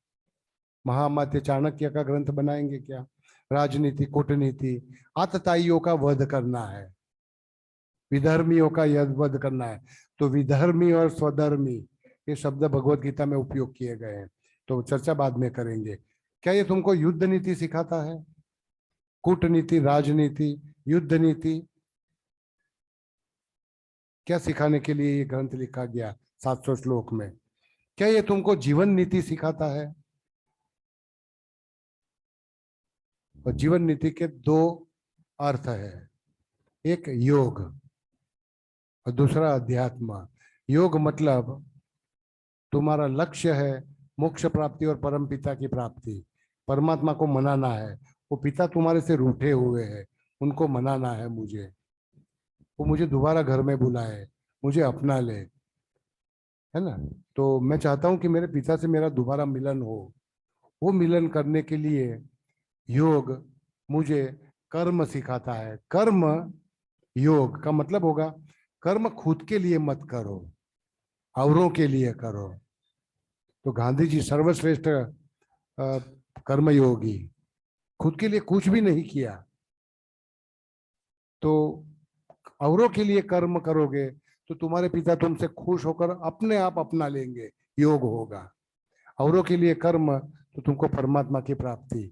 महामात्य चाणक्य का ग्रंथ बनाएंगे क्या? राजनीति, कूटनीति, आतताइयों का वध करना है, विधर्मियों का वध करना है। तो विधर्मी और स्वधर्मी ये शब्द भगवत गीता में उपयोग किए गए हैं। तो चर्चा बाद में करेंगे। क्या ये तुमको युद्ध नीति सिखाता है? कूटनीति, राजनीति, युद्ध नीति, क्या सिखाने के लिए ये ग्रंथ लिखा गया 700 श्लोक में? क्या ये तुमको जीवन नीति सिखाता है? और जीवन नीति के 2 अर्थ है, एक योग और दूसरा अध्यात्म। योग मतलब तुम्हारा लक्ष्य है मोक्ष प्राप्ति और परम पिता की प्राप्ति। परमात्मा को मनाना है, वो पिता तुम्हारे से रूठे हुए हैं, उनको मनाना है मुझे, वो मुझे दोबारा घर में बुलाए, मुझे अपना ले, है ना। तो मैं चाहता हूं कि मेरे पिता से मेरा दोबारा मिलन हो। वो मिलन करने के लिए योग मुझे कर्म सिखाता है। कर्म योग का मतलब होगा, कर्म खुद के लिए मत करो, औरों के लिए करो। तो गांधी जी सर्वश्रेष्ठ कर्मयोगी, खुद के लिए कुछ भी नहीं किया। तो औरों के लिए कर्म करोगे तो तुम्हारे पिता तुमसे खुश होकर अपने आप अपना लेंगे, योग होगा। औरों के लिए कर्म तो तुमको परमात्मा की प्राप्ति।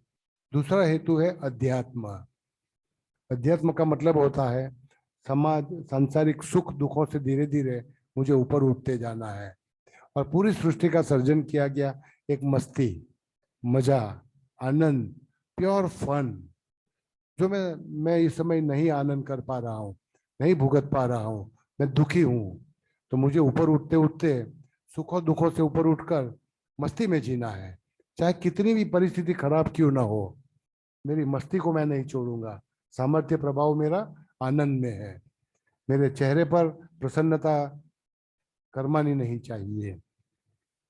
दूसरा हेतु है अध्यात्म। अध्यात्म का मतलब होता है समाज, सांसारिक सुख दुखों से धीरे धीरे मुझे ऊपर उठते जाना है। और पूरी सृष्टि का सर्जन किया गया एक मस्ती, मजा, आनंद, प्योर फन, जो मैं इस समय नहीं आनंद कर पा रहा हूँ, नहीं भुगत पा रहा हूँ, मैं दुखी हूँ। तो मुझे ऊपर उठते उठते सुखों दुखों से ऊपर उठकर मस्ती में जीना है। चाहे कितनी भी परिस्थिति खराब क्यों ना हो, मेरी मस्ती को मैं नहीं छोड़ूंगा। सामर्थ्य प्रभाव मेरा आनंद में है। मेरे चेहरे पर प्रसन्नता करमानी नहीं चाहिए।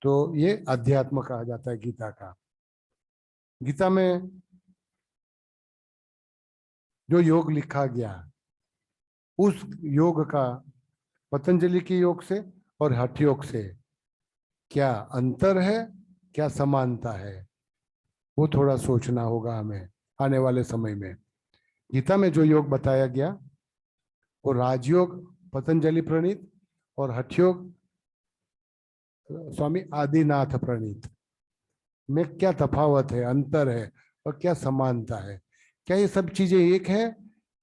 तो ये अध्यात्म कहा जाता है गीता का। गीता में जो योग लिखा गया, उस योग का पतंजलि के योग से और हठ योग से क्या अंतर है, क्या समानता है, वो थोड़ा सोचना होगा हमें आने वाले समय में। गीता में जो योग बताया गया वो राजयोग पतंजलि प्रणीत और हठ योग स्वामी आदिनाथ प्रणीत में क्या तफावत है, अंतर है और क्या समानता है। क्या ये सब चीजें एक है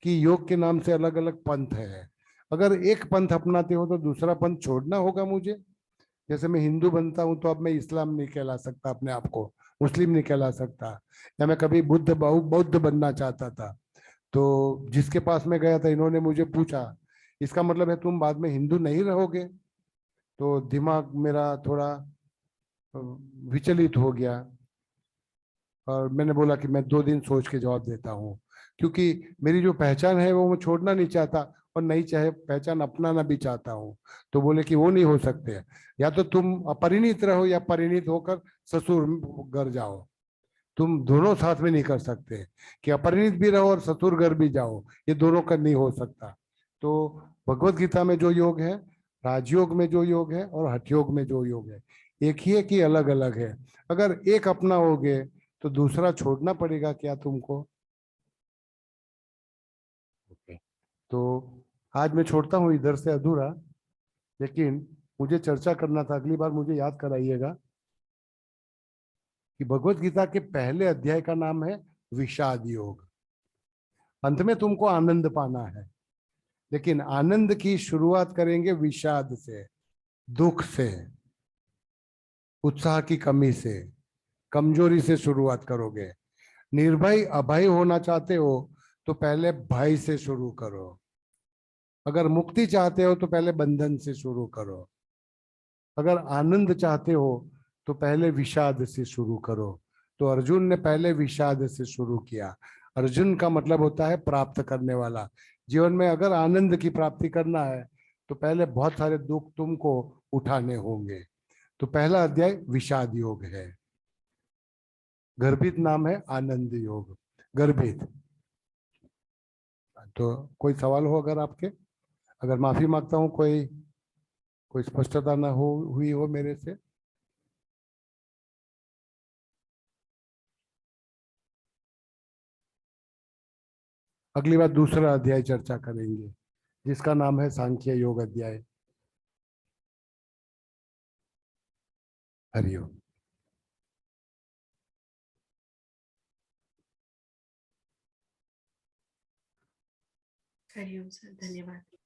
कि योग के नाम से अलग अलग पंथ है? अगर एक पंथ अपनाते हो तो दूसरा पंथ छोड़ना होगा मुझे। जैसे मैं हिंदू बनता हूं तो अब मैं इस्लाम नहीं कहला सकता अपने आप को, मुस्लिम नहीं कहला सकता। या मैं कभी बौद्ध बनना चाहता था, तो जिसके पास मैं गया था इन्होंने मुझे पूछा इसका मतलब है तुम बाद में हिंदू नहीं रहोगे? तो दिमाग मेरा थोड़ा विचलित हो गया और मैंने बोला कि मैं 2 दिन सोच के जवाब देता हूँ, क्योंकि मेरी जो पहचान है वो मैं छोड़ना नहीं चाहता और नई चाहे पहचान अपनाना भी चाहता हूँ। तो बोले कि वो नहीं हो सकते, या तो तुम अपरिणित रहो या परिणित होकर ससुर घर जाओ। तुम दोनों साथ में नहीं कर सकते कि अपरिणित भी रहो और ससुर घर भी जाओ, ये दोनों का नहीं हो सकता। तो भगवत गीता में जो योग है, राजयोग में जो योग है और हठ योग में जो योग है, एक ही है कि अलग अलग है? अगर एक अपनाओगे तो दूसरा छोड़ना पड़ेगा क्या तुमको? ओके। तो आज मैं छोड़ता हूँ इधर से अधूरा, लेकिन मुझे चर्चा करना था, अगली बार मुझे याद कराइएगा कि भगवत गीता के पहले अध्याय का नाम है विषाद योग। अंत में तुमको आनंद पाना है, लेकिन आनंद की शुरुआत करेंगे विषाद से, दुख से, उत्साह की कमी से, कमजोरी से शुरुआत करोगे। निर्भय अभय होना चाहते हो तो पहले भय से शुरू करो। अगर मुक्ति चाहते हो तो पहले बंधन से शुरू करो। अगर आनंद चाहते हो तो पहले विषाद से शुरू करो। तो अर्जुन ने पहले विषाद से शुरू किया। अर्जुन का मतलब होता है प्राप्त करने वाला। जीवन में अगर आनंद की प्राप्ति करना है तो पहले बहुत सारे दुख तुमको उठाने होंगे। तो पहला अध्याय विषाद योग है। गर्भित नाम है आनंद योग, गर्भित। तो कोई सवाल हो अगर आपके? अगर माफी मांगता हूँ, कोई कोई स्पष्टता ना हो हुई हो मेरे से। अगली बार दूसरा अध्याय चर्चा करेंगे जिसका नाम है सांख्य योग अध्याय। हरिओम।
हरिओम सर, धन्यवाद।